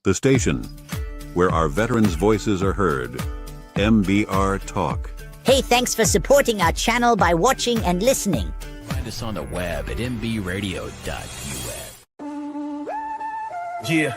The station where our veterans' voices are heard. MBR Talk. Hey, thanks for supporting our channel by watching and listening. Find us on the web at mbradio.us. Yeah.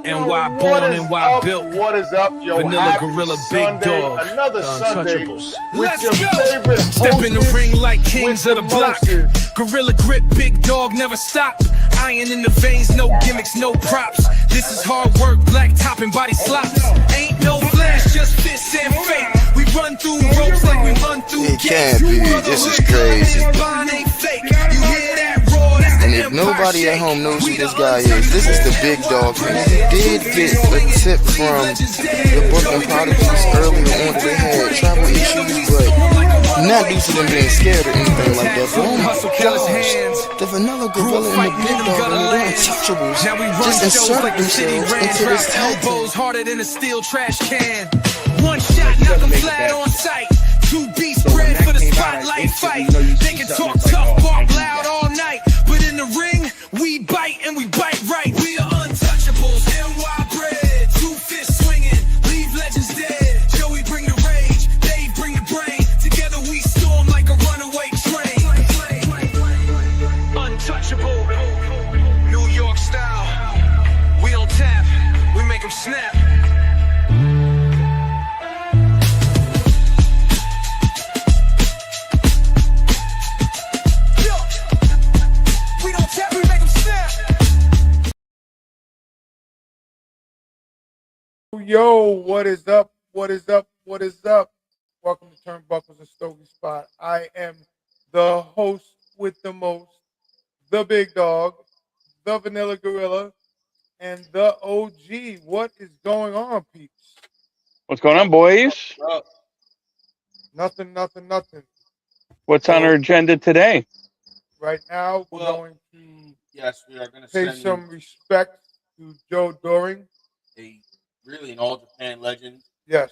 NY born and NY built. What is up, yo? Vanilla Happy Gorilla, Sunday, Big Dog, another Sunday Untouchables. with Let's your go. favorite Step in the hostess ring like kings with of the block. mostest. Gorilla grip, big dog, never stop. Iron in the veins, no gimmicks, no props. This is hard work, black top and body slops. Ain't no flash, just fists and fake. We run through ropes like we run through It gates. can't be. This is crazy. Bond ain't fake. You hear that roar? That's And the if Empire nobody at shake. home knows who We this the guy is, this is the big dog. And he did get a tip from the Brooklyn Prodigies earlier on that they had travel issues, but not due to them being scared or anything like that. But oh my gosh, the Vanilla Gorilla and the Big Dog and the Untouchables just inserted themselves into this tag team. elbows harder than a steel trash can. One shot, knock 'em flat on sight. Two beasts bred for the spotlight fight. They can talk tough, bark loud all night, but in the ring, we bite and we bite right. We are untouchables, NY bred. Two fists swinging, leave legends dead. Joey bring the rage, Dave bring the brain. Together we storm like a runaway train. Untouchable, New York style. We on tap, we make 'em snap. We don't tap, we make 'em snap. Yo, what is up? What is up? What is up? Welcome to Turnbuckles and Stogies Spot. I am the host with the most, the big dog, the Vanilla Gorilla, and the OG. What is going on, peeps? What's going on, boys? Nothing. What's on our agenda today? Right now, we're Well, going to Yes, we are going to pay send some respect to Joe Doring. you really an all Japan legend, Yes,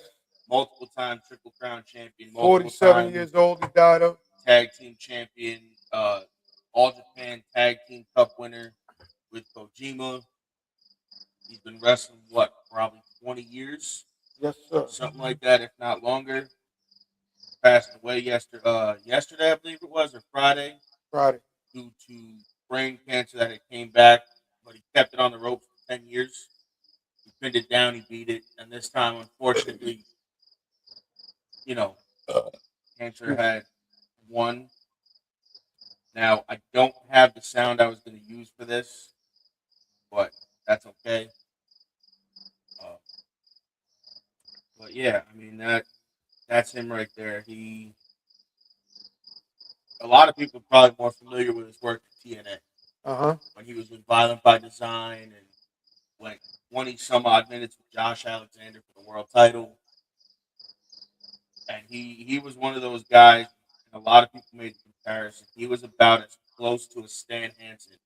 multiple time Triple Crown champion, multiple 47 time years old, he died of. tag team champion, all Japan tag team cup winner with Kojima. He's been wrestling probably 20 years, Yes, sir. something like that, if not longer. Passed away yesterday, I believe it was, or Friday, Friday. due to brain cancer that it came back, but he kept it on the ropes for 10 years. He pinned it down, he beat it, and this time, unfortunately, cancer had won. Now, I don't have the sound I was going to use for this, but that's okay. But yeah, I mean that's him right there. A lot of people are probably more familiar with his work at TNA. When he was with Violent by Design and went 20 some odd minutes with Josh Alexander for the world title. And he was one of those guys, and a lot of people made the comparison. He was about as close to a Stan Hansen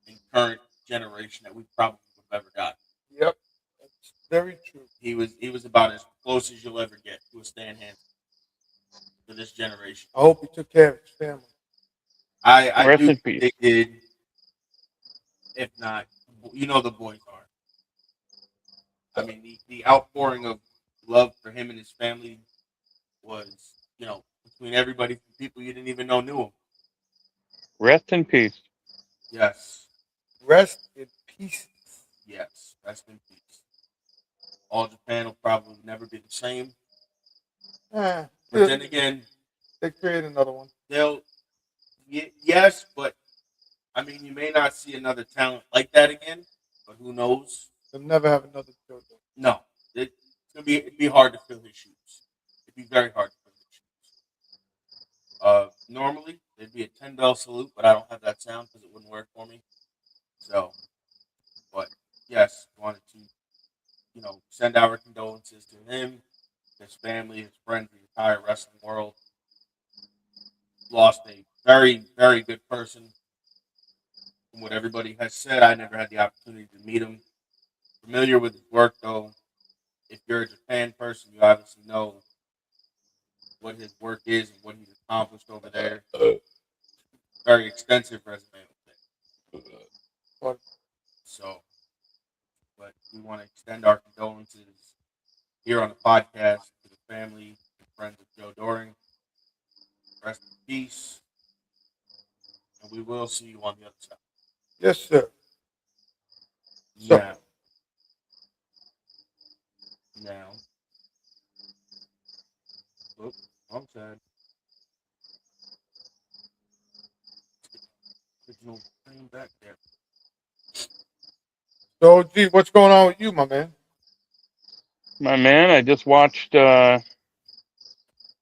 in current generation that we probably have ever got. Yep, that's very true. He was about as close as you'll ever get to a Stan Hansen for this generation. I hope he took care of his family. I Rest do in think peace. they did. If not, the boys are. I mean, the outpouring of love for him and his family was, between everybody from people you didn't even know knew him. Rest in peace. Yes. Rest in peace. Yes. Rest in peace. All Japan will probably never be the same. But then again, They create another one. yes, but I mean, you may not see another talent like that again, but who knows? They'll never have another JoJo. No, it'd be hard to fill his shoes. It'd be very hard to fill his shoes. Normally there'd be a 10-bell salute, but I don't have that sound because it wouldn't work for me. So, but yes, wanted to, send our condolences to him, his family, his friends, the entire wrestling world. Lost a very, very good person. From what everybody has said, I never had the opportunity to meet him. Familiar with his work, though. If you're a Japan person, you obviously know what his work is and what he's accomplished over there. Very extensive resume. So, but but we want to extend our condolences here on the podcast to the family and friends of Joe Doring. Rest in peace, and we will see you on the other side. Yes, sir. So, now, whoop, I'm sad. Original thing back there. so gee, what's going on with you, my man? My man, I just watched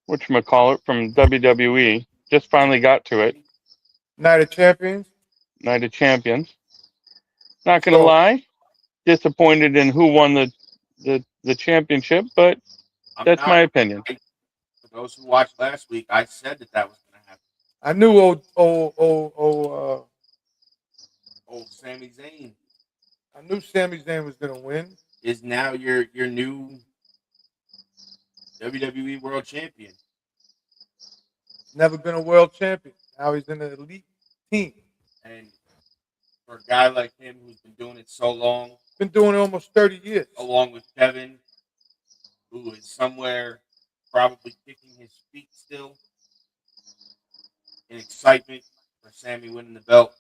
whatchamacallit from WWE. Just finally got to it. Night of Champions. Night of Champions. Not gonna So, lie, disappointed in who won the championship, but that's my opinion. For those who watched last week, I said that was going to happen. I knew Old Sami Zayn. I knew Sami Zayn was going to win. Is now your new WWE World Champion. Never been a world champion. Now he's in an elite team. And for a guy like him who's been doing it so long, been doing it almost 30 years, along with Kevin, who is somewhere probably kicking his feet still in excitement for Sami winning the belt.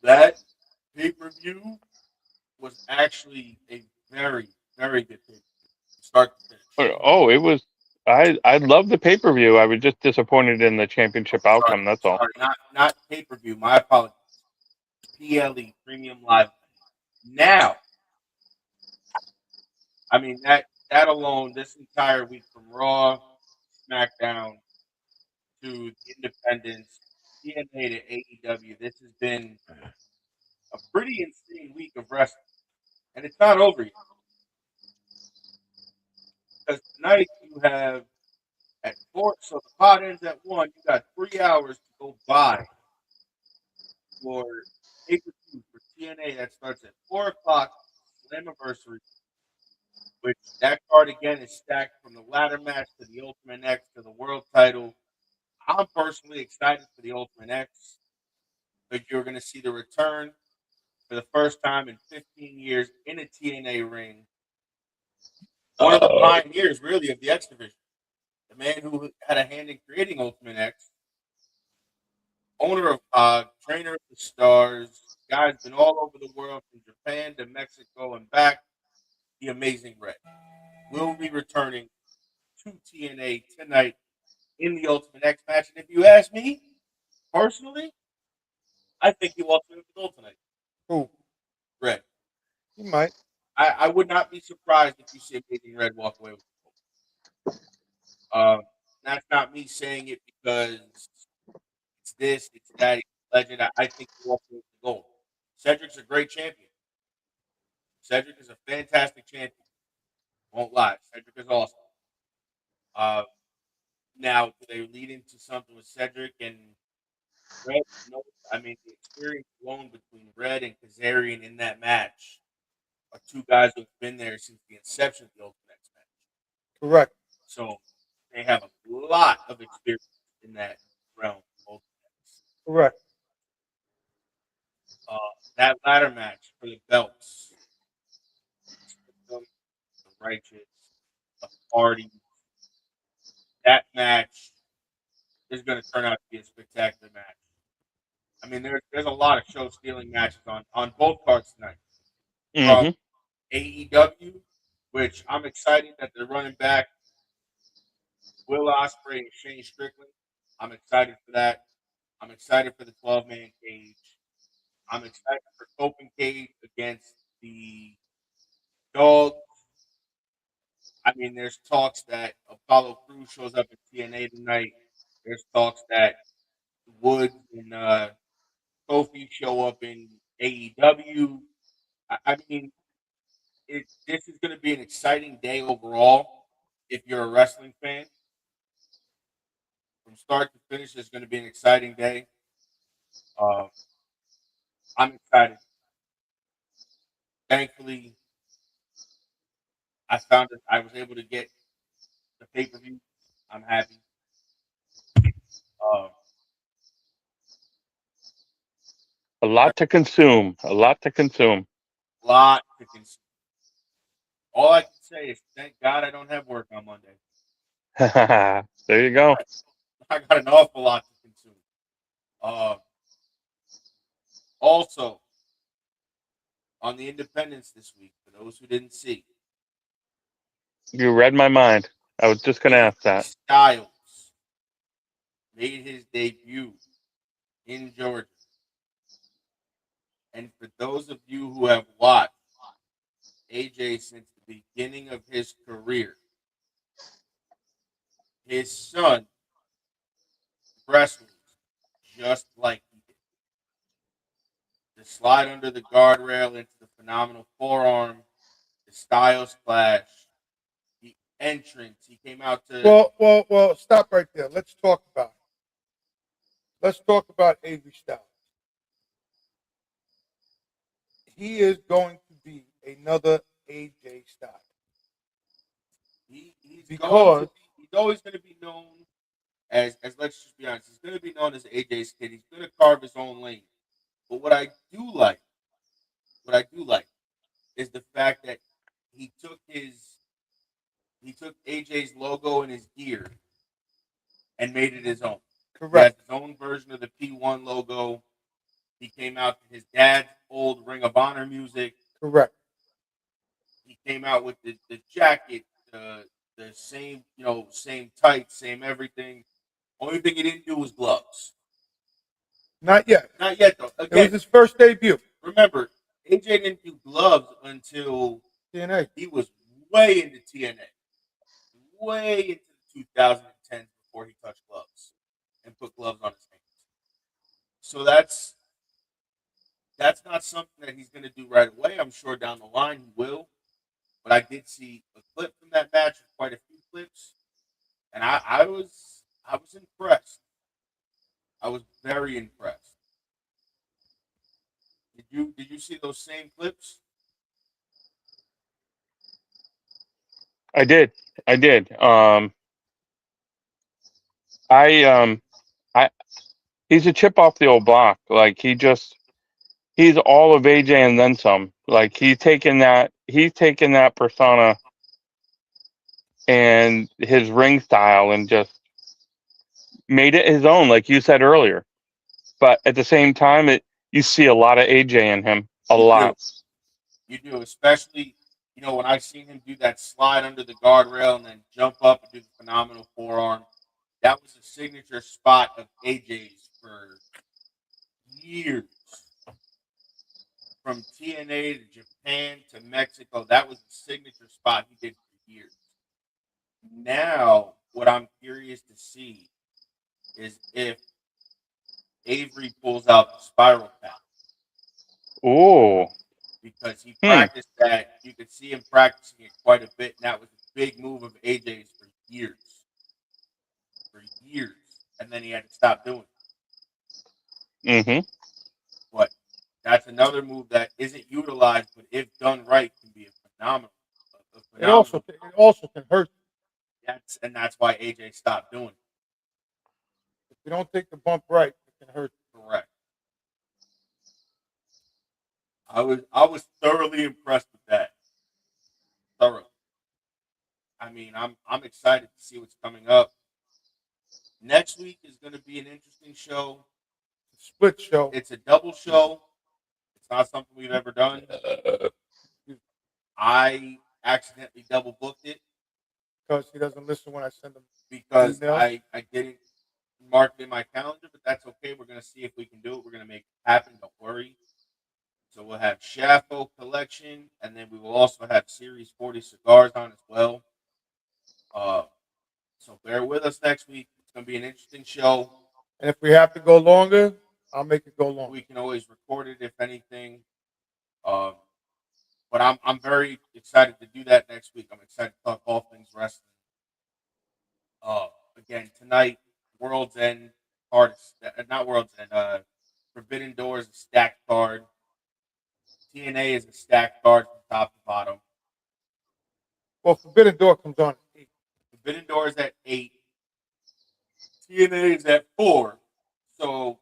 That pay-per-view was actually a very, very good pay-per-view. Start to finish. Oh, it was. I love the pay-per-view. I was just disappointed in the championship outcome. That's all. Sorry, not pay-per-view. My apologies. PLE, Premium Live. Now, I mean that alone, this entire week from Raw, SmackDown to the Independence, TNA to AEW, this has been a pretty insane week of wrestling, and it's not over yet. Because tonight you have at 4, so the pod ends at 1. You got 3 hours to go by for pay-per-view for TNA that starts at 4 o'clock, Slammiversary, which that card again is stacked from the ladder match to the Ultimate X to the world title. I'm personally excited for the Ultimate X, but you're going to see the return for the first time in 15 years in a TNA ring. One of the pioneers, really, of the X division. The man who had a hand in creating Ultimate X, owner of POG, trainer of the Stars, guy's been all over the world from Japan to Mexico and back. The Amazing Red will be returning to TNA tonight in the Ultimate X match. And if you ask me, personally, I think he walks away with the gold tonight. Who? Red. He might. I would not be surprised if you see Amazing Red walk away with the gold. That's not me saying it because it's this, it's that, he's a legend. I think he walks away with the gold. Cedric's a great champion. Cedric is a fantastic champion. Won't lie. Cedric is awesome. Now, do they lead into something with Cedric and Red? No. I mean, the experience alone between Red and Kazarian in that match are two guys who have been there since the inception of the Ultimate X match. Correct. So they have a lot of experience in that realm. Correct. That ladder match for the belts, the Righteous, the Party, that match is going to turn out to be a spectacular match. I mean, there's a lot of show-stealing matches on both cards tonight. From AEW, which I'm excited that they're running back Will Ospreay and Shane Strickland. I'm excited for that. I'm excited for the 12-man cage. I'm excited for Open Cage against the Dogs. I mean, there's talks that Apollo Crews shows up at TNA tonight. There's talks that Woods and Kofi show up in AEW. I mean, this is going to be an exciting day overall if you're a wrestling fan. From start to finish, it's going to be an exciting day. I'm excited. Thankfully, I found that I was able to get the pay-per-view. I'm happy. A lot to consume. A lot to consume. Lot to consume. All I can say is thank God I don't have work on Monday. There you go. I got an awful lot to consume. Also, on the independents this week, for those who didn't see, You read my mind. I was just going to ask that. Styles made his debut in Georgia. And for those of you who have watched AJ since the beginning of his career, his son wrestles just like he did. The slide under the guardrail into the phenomenal forearm, the Styles clash, the entrance. He came out to. Well. Stop right there. Let's talk about it. Let's talk about Avery Styles. He is going to be another AJ Styles. He's always going to be known as let's just be honest, he's going to be known as AJ's kid. He's going to carve his own lane. But what I do like is the fact that he took AJ's logo and his gear and made it his own. Correct. He has his own version of the P1 logo. He came out to his dad's old Ring of Honor music. Correct. He came out with the jacket, the same, same tights, same everything. Only thing he didn't do was gloves. Not yet. Not yet, though. Again, it was his first debut. Remember, AJ didn't do gloves until TNA. He was way into TNA. Way into the 2010s before he touched gloves and put gloves on his hands. So that's not something that he's going to do right away. I'm sure down the line he will. But I did see a clip from that match, quite a few clips, and I was impressed. I was very impressed. Did you see those same clips? I did. He's a chip off the old block. Like he's all of AJ and then some. Like he's taken that persona and his ring style and just made it his own, like you said earlier. But at the same time, you see a lot of AJ in him. A lot. You do, especially when I seen him do that slide under the guardrail and then jump up and do the phenomenal forearm. That was a signature spot of AJ's for years. From TNA to Japan to Mexico, that was the signature spot he did for years. Now, what I'm curious to see is if Avery pulls out the spiral tap. Oh. Because he practiced that. You could see him practicing it quite a bit, and that was a big move of AJ's for years. And then he had to stop doing it. Mm-hmm. But that's another move that isn't utilized, but if done right, can be a phenomenal. It also can hurt. That's why AJ stopped doing it. If you don't take the bump right, it can hurt. Correct. I was thoroughly impressed with that. Thoroughly. I mean, I'm excited to see what's coming up. Next week is going to be an interesting show. It's a split show. It's a double show. It's not something we've ever done. I accidentally double booked it. Because he doesn't listen when I send him because emails. I didn't mark it in my calendar, but that's okay. We're going to see if we can do it. We're going to make it happen. Don't worry. So we'll have Shafo Collection, and then we will also have Series 40 cigars on as well. So bear with us next week. It's going to be an interesting show. And if we have to go longer, I'll make it go longer. We can always record it if anything. But I'm very excited to do that next week. I'm excited to talk all things wrestling. Again, tonight, World's End card, not World's End, Forbidden Door is a stacked card. TNA is a stacked card from top to bottom. Well, Forbidden Door comes on at 8. Forbidden Door is at 8. TNA is at 4. So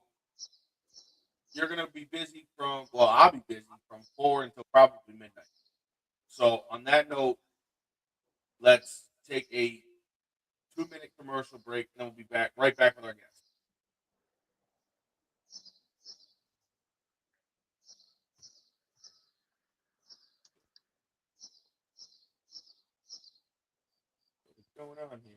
you're gonna be busy from. Well, I'll be busy from 4 until probably midnight. So on that note, let's take a 2-minute commercial break, and then we'll be right back with our guest. What's going on here?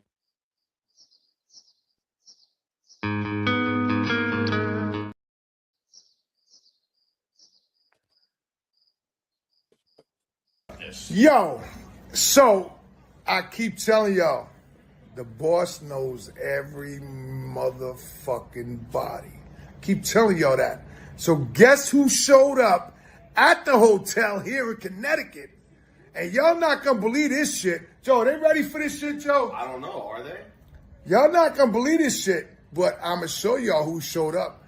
Yo, so I keep telling y'all, the boss knows every motherfucking body. Keep telling y'all that. So guess who showed up at the hotel here in Connecticut? And y'all not gonna believe this shit. Joe, they ready for this shit, Joe? I don't know. Are they? Y'all not gonna believe this shit, but I'm gonna show y'all who showed up.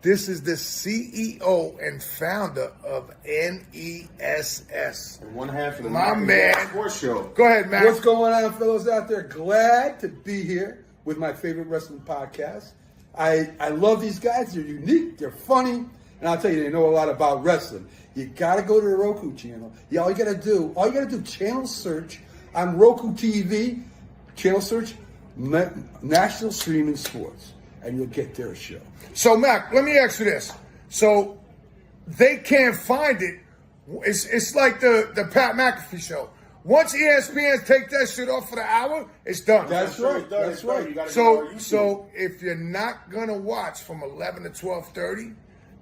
This is the CEO and founder of NESS. And one half of the My man. Sports Show. Go ahead, man. What's going on, fellows out there? Glad to be here with my favorite wrestling podcast. I love these guys. They're unique. They're funny. And I'll tell you, they know a lot about wrestling. You got to go to the Roku channel. Yeah, all you got to do, channel search on Roku TV, channel search National Streaming Sports, and you'll get their show. So, Mac, let me ask you this. So, they can't find it. It's like the Pat McAfee show. Once ESPN take that shit off for the hour, it's done. That's right. That's right. So if you're not gonna watch from 11 to 12:30,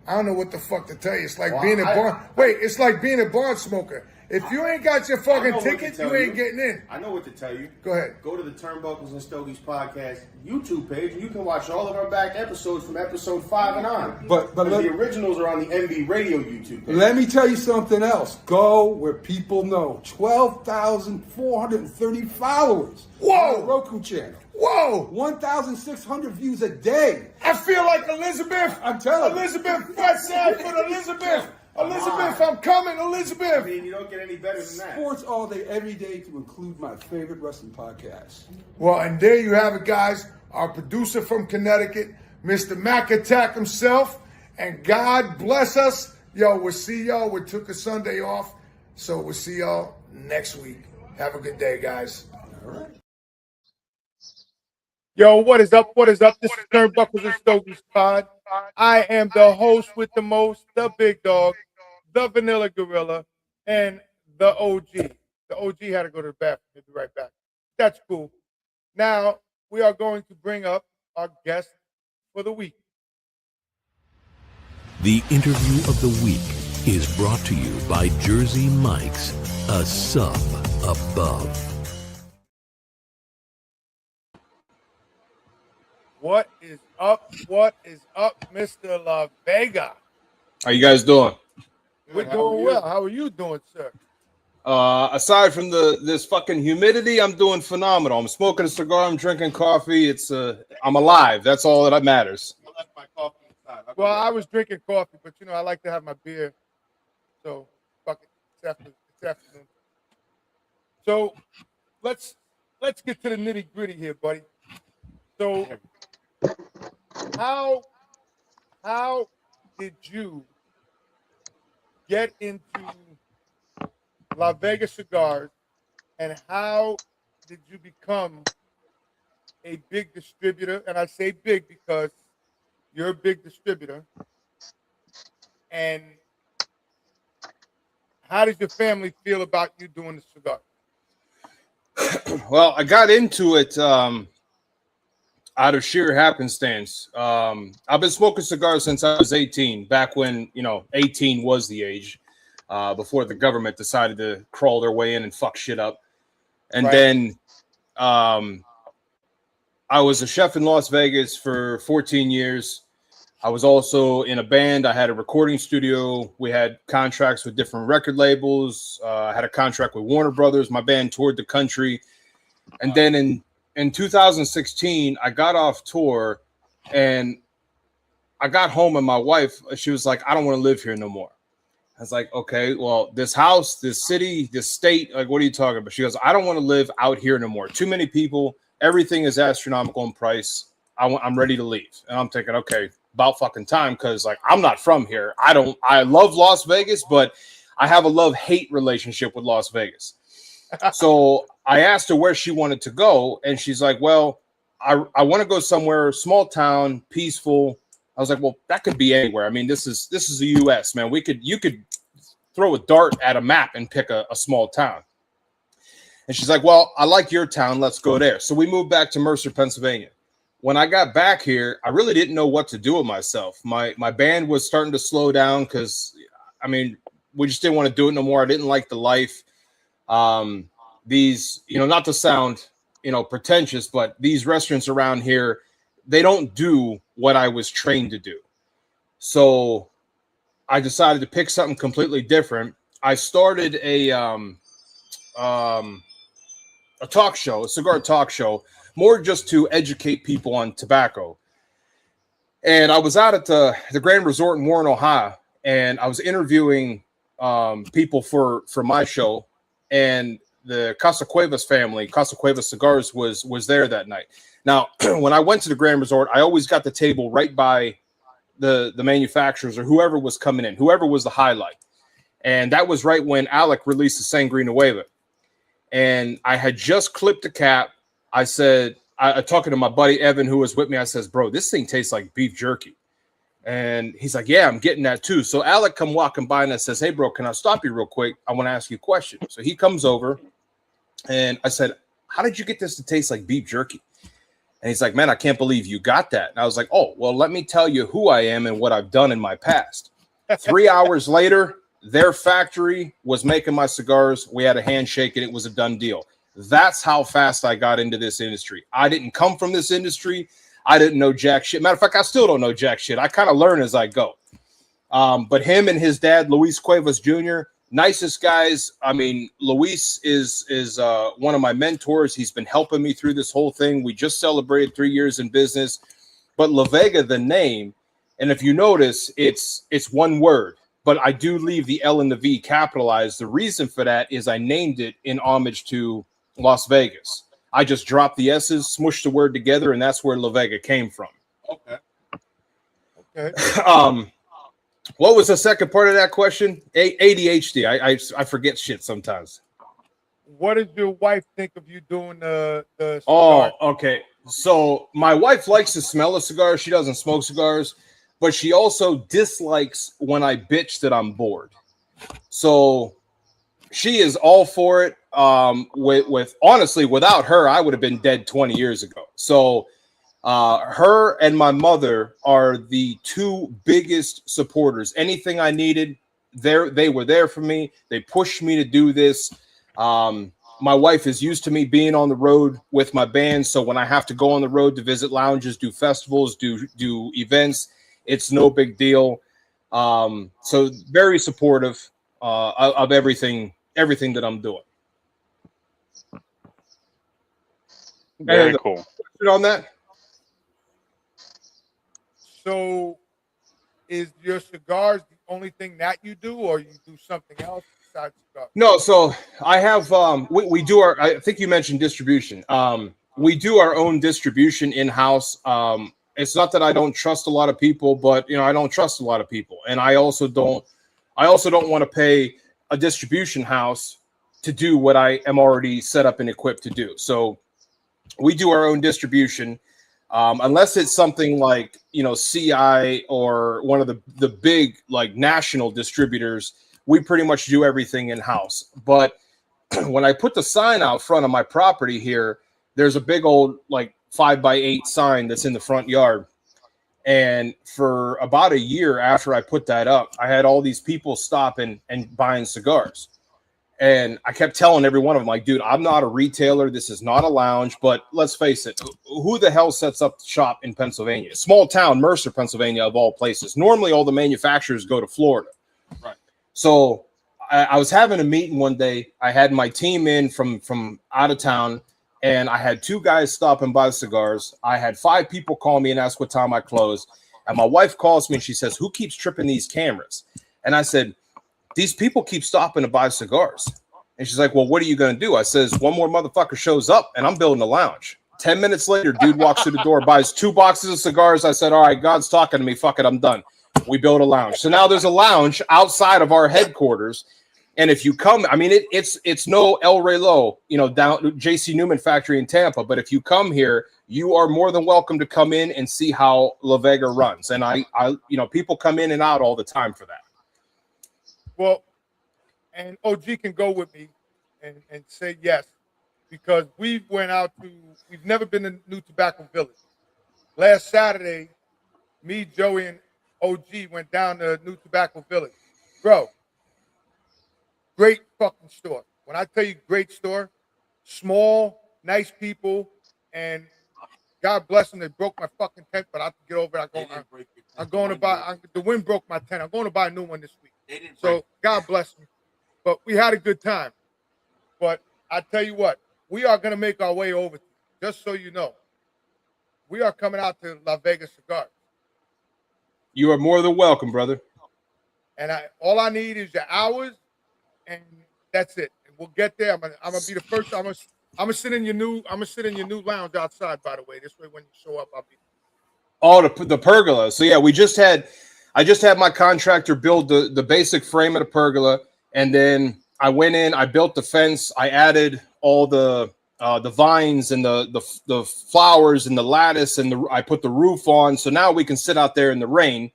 I don't know what the fuck to tell you. It's like being a barn. Wait, it's like being a barn smoker. If you ain't got your fucking ticket, you ain't getting in. I know what to tell you. Go ahead. Go to the Turnbuckles and Stogies podcast YouTube page, and you can watch all of our back episodes from episode 5 and on. But the originals are on the MB Radio YouTube page. Let me tell you something else. Go where people know. 12,430 followers. Whoa! On the Roku channel. Whoa! 1,600 views a day. I feel like Elizabeth. I'm telling you. Elizabeth, fat side foot Elizabeth. Elizabeth, I'm coming, Elizabeth. I mean, you don't get any better than that. Sports all day, every day, to include my favorite wrestling podcast. Well, and there you have it, guys. Our producer from Connecticut, Mr. Mac Attack himself. And God bless us. Yo, we'll see y'all. We took a Sunday off. So we'll see y'all next week. Have a good day, guys. All right. Yo, what is up? What is up? This is Turnbuckles and Stogies Pod. I am the host with the most, the big dog, the vanilla gorilla, and the OG. The OG had to go to the bathroom. He'll be right back. That's cool. Now, we are going to bring up our guest for the week. The interview of the week is brought to you by Jersey Mike's, a sub above. What is up? What is up, Mr. Lavega? How you guys doing? We're doing well. How are you doing, sir? Aside from this fucking humidity, I'm doing phenomenal. I'm smoking a cigar. I'm drinking coffee. I'm alive. That's all that matters. I left my coffee inside. Well, I was drinking coffee, but I like to have my beer. So, fuck it. It's afternoon. So, let's get to the nitty gritty here, buddy. So, how did you get into Vega Cigars, and how did you become a big distributor? And I say big because you're a big distributor. And how does your family feel about you doing the cigar? Well, I got into it out of sheer happenstance. I've been smoking cigars since I was 18, back when 18 was the age. Before the government decided to crawl their way in and fuck shit up. And then I was a chef in Las Vegas for 14 years. I was also in a band. I had a recording studio. We had contracts with different record labels. I had a contract with Warner Brothers. My band toured the country. And then in 2016, I got off tour and I got home and my wife, she was like, I don't want to live here no more. I was like, okay, well, this house, this city, this state, like, what are you talking about? She goes, I don't want to live out here no more. Too many people. Everything is astronomical in price. I'm ready to leave. And I'm thinking, okay, about fucking time, because like I'm not from here. I love Las Vegas, but I have a love-hate relationship with Las Vegas. So I asked her where she wanted to go, and she's like, well, I want to go somewhere, small town, peaceful. I was like, well, that could be anywhere. I mean, this is the US, man. You could throw a dart at a map and pick a small town. And she's like, well, I like your town. Let's go there. So we moved back to Mercer, Pennsylvania. When I got back here, I really didn't know what to do with myself. My band was starting to slow down because, I mean, we just didn't want to do it no more. I didn't like the life. These, not to sound, pretentious, but these restaurants around here, they don't do what I was trained to do. So I decided to pick something completely different. I started a talk show, a cigar talk show, more just to educate people on tobacco. And I was out at the Grand Resort in Warren, Ohio, and I was interviewing people for my show, and the Casa Cuevas family, Casa Cuevas Cigars, was there that night. Now, when I went to the Grand Resort, I always got the table right by the manufacturers or whoever was coming in, whoever was the highlight. And that was right when Alec released the Sangre Nueva. And I had just clipped the cap. I said, I talking to my buddy Evan, who was with me, I says, bro, this thing tastes like beef jerky. And he's like, yeah, I'm getting that too. So Alec come walking by and I says, hey, bro, can I stop you real quick? I want to ask you a question. So he comes over and I said, how did you get this to taste like beef jerky? And he's like, man, I can't believe you got that. And I was like, oh, well, let me tell you who I am and what I've done in my past. 3 hours later, their factory was making my cigars. We had a handshake and it was a done deal. That's how fast I got into this industry. I didn't come from this industry. I didn't know jack shit. Matter of fact, I still don't know jack shit. I kind of learn as I go. But him and his dad, Luis Cuevas Jr., nicest guys. I mean, Luis is one of my mentors. He's been helping me through this whole thing. We just celebrated 3 years in business. But Lavega, the name, and if you notice, it's one word. But I do leave the L and the V capitalized. The reason for that is I named it in homage to Las Vegas. I just dropped the S's, smushed the word together, and that's where Lavega came from. Okay. What was the second part of that question? ADHD. I forget shit sometimes. What does your wife think of you doing the cigar? Oh, okay. So my wife likes the smell of cigars. She doesn't smoke cigars, but she also dislikes when I bitch that I'm bored. So she is all for it. With honestly, without her, I would have been dead 20 years ago. So her and my mother are the two biggest supporters. Anything I needed, they were there for me. They pushed me to do this. My wife is used to me being on the road with my band. So when I have to go on the road to visit lounges, do festivals, do events, it's no big deal. So very supportive of everything that I'm doing. Very cool. On that. So is your cigars the only thing that you do, or you do something else besides cigars? No, so I have we do our, I think you mentioned distribution. We do our own distribution in-house. It's not that I don't trust a lot of people, but I don't trust a lot of people. And I also don't want to pay a distribution house to do what I am already set up and equipped to do. So we do our own distribution. Unless it's something like, CI or one of the big like national distributors, we pretty much do everything in-house. But when I put the sign out front of my property here, there's a big old like 5x8 sign that's in the front yard. And for about a year after I put that up, I had all these people stopping and buying cigars. And I kept telling every one of them, like, dude, I'm not a retailer. This is not a lounge. But let's face it, who the hell sets up shop in Pennsylvania? Small town, Mercer, Pennsylvania, of all places. Normally, all the manufacturers go to Florida. Right. So I was having a meeting one day. I had my team in from out of town, and I had 2 guys stop and buy cigars. I had 5 people call me and ask what time I closed. And my wife calls me and she says, who keeps tripping these cameras? And I said, these people keep stopping to buy cigars. And she's like, well, what are you going to do? I says, one more motherfucker shows up and I'm building a lounge. 10 minutes later, dude walks through the door, buys 2 boxes of cigars. I said, all right, God's talking to me. Fuck it, I'm done. We built a lounge. So now there's a lounge outside of our headquarters. And if you come, I mean, it's no El Reloj, you know, down J.C. Newman factory in Tampa. But if you come here, you are more than welcome to come in and see how La Vega runs. And I, you know, people come in and out all the time for that. Well, and OG can go with me and say yes, because we've never been to New Tobacco Village. Last Saturday, me, Joey, and OG went down to New Tobacco Village. Bro, great fucking store. When I tell you great store, small, nice people, and God bless them, they broke my fucking tent, but I have to get over it. I'm going to buy, the wind broke my tent. I'm going to buy a new one this week. So God bless me. But we had a good time. But I tell you what, we are going to make our way over, just so you know. We are coming out to La Vega Cigars. You are more than welcome, brother. And all I need is your hours, and that's it. And we'll get there. I'm gonna be the first. I'm gonna sit in your new lounge outside. By the way, this way when you show up, I'll be. Oh, the pergola. So yeah, I just had my contractor build the basic frame of the pergola, and then I went in, I built the fence, I added all the vines and the flowers and the lattice, and I put the roof on. So now we can sit out there in the rain.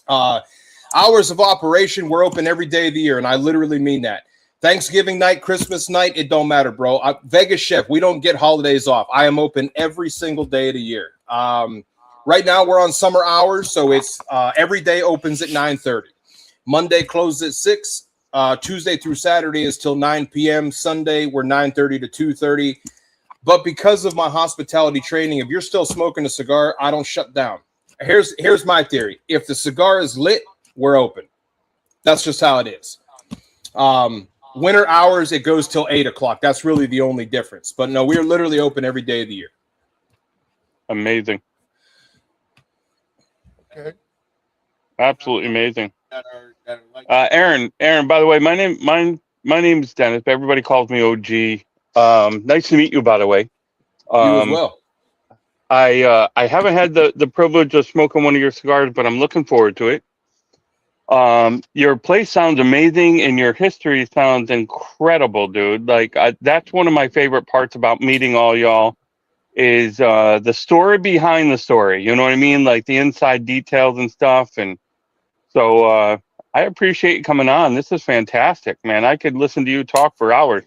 Hours of operation, we're open every day of the year, and I literally mean that. Thanksgiving night, Christmas night, it don't matter, bro. Vegas Chef, we don't get holidays off. I am open every single day of the year. Right now we're on summer hours, so it's every day opens at 9:30. Monday closes at 6. Tuesday through Saturday is till 9 p.m. Sunday, we're 9:30 to 2:30. But because of my hospitality training, if you're still smoking a cigar, I don't shut down. Here's my theory. If the cigar is lit, we're open. That's just how it is. Winter hours, it goes till 8 o'clock. That's really the only difference. But no, we're literally open every day of the year. Amazing. Okay. Absolutely amazing. Aaron, by the way, my name's Dennis, but everybody calls me OG. Nice to meet you, by the way. You as well. I haven't had the privilege of smoking one of your cigars, but I'm looking forward to it. Your place sounds amazing, and your history sounds incredible, dude. Like that's one of my favorite parts about meeting all y'all is the story behind the story. You know what I mean? Like the inside details and stuff. And so I appreciate you coming on. This is fantastic, man. I could listen to you talk for hours.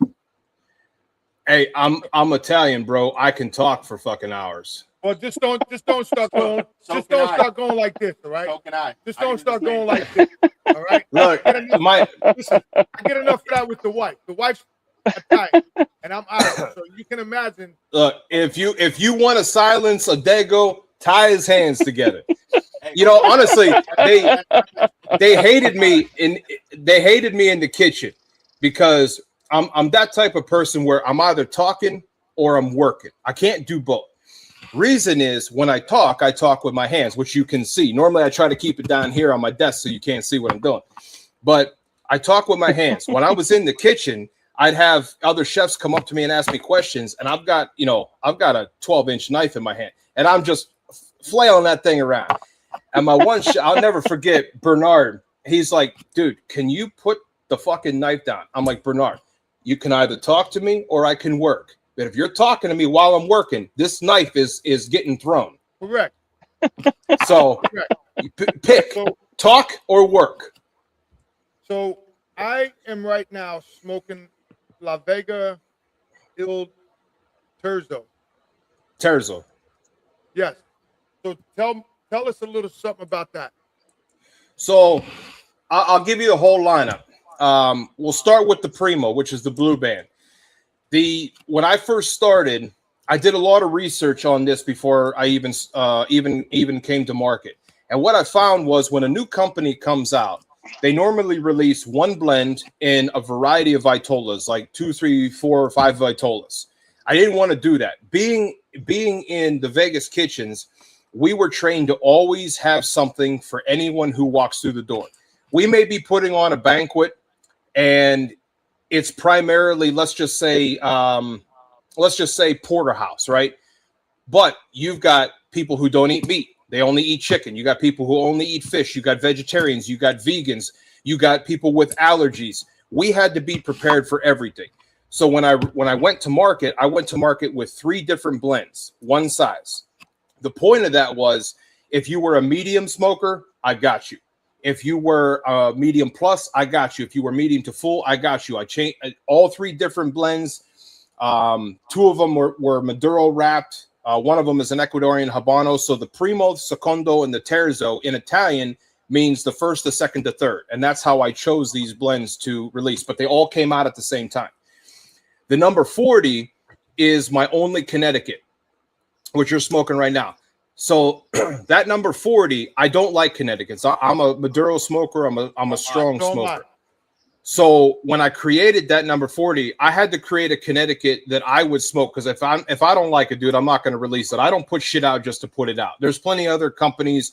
Hey, I'm Italian, bro. I can talk for fucking hours. Well, just don't start going. Start going like this, all right? So can I. Just don't start going like this, all right? Look, listen, I get enough of that with the wife. The wife's Italian, and I'm Irish, so you can imagine. Look, if you want to silence a Dago, tie his hands together. You know, honestly, they hated me in the kitchen because I'm that type of person where I'm either talking or I'm working. I can't do both. Reason is when I talk with my hands, which you can see. Normally I try to keep it down here on my desk so you can't see what I'm doing. But I talk with my hands. When I was in the kitchen, I'd have other chefs come up to me and ask me questions, and I've got a 12-inch knife in my hand, and I'm just flailing that thing around. And my one I'll never forget Bernard. He's like, dude, can you put the fucking knife down? I'm like, Bernard, you can either talk to me or I can work. But if you're talking to me while I'm working, this knife is getting thrown. Correct. So pick talk or work. So I am right now smoking La Vega Il Terzo. Terzo. Yes. So tell us a little something about that. So I'll give you the whole lineup. We'll start with the Primo, which is the blue band. When I first started, I did a lot of research on this before I even came to market. And what I found was when a new company comes out, they normally release one blend in a variety of vitolas, like 2, 3, 4, or 5 vitolas. I didn't want to do that. Being in the Vegas kitchens, we were trained to always have something for anyone who walks through the door. We may be putting on a banquet, and it's primarily, let's just say porterhouse, right? But you've got people who don't eat meat. They only eat chicken. You got people who only eat fish. You got vegetarians. You got vegans. You got people with allergies. We had to be prepared for everything. So when I went to market, I went to market with 3 different blends, one size. The point of that was, if you were a medium smoker, I got you. If you were a medium plus, I got you. If you were medium to full, I got you. I changed all 3 different blends. 2 of them were Maduro wrapped. One of them is an Ecuadorian Habano. So the Primo, Secondo, and the Terzo in Italian means the first, the second, the third. And that's how I chose these blends to release. But they all came out at the same time. The number 40 is my only Connecticut, which you're smoking right now. So that number 40, I don't like Connecticut's. I'm a Maduro smoker. I'm a strong smoker. So when I created that number 40, I had to create a Connecticut that I would smoke, because if I don't like it, dude, I'm not going to release it. I don't put shit out just to put it out. There's plenty of other companies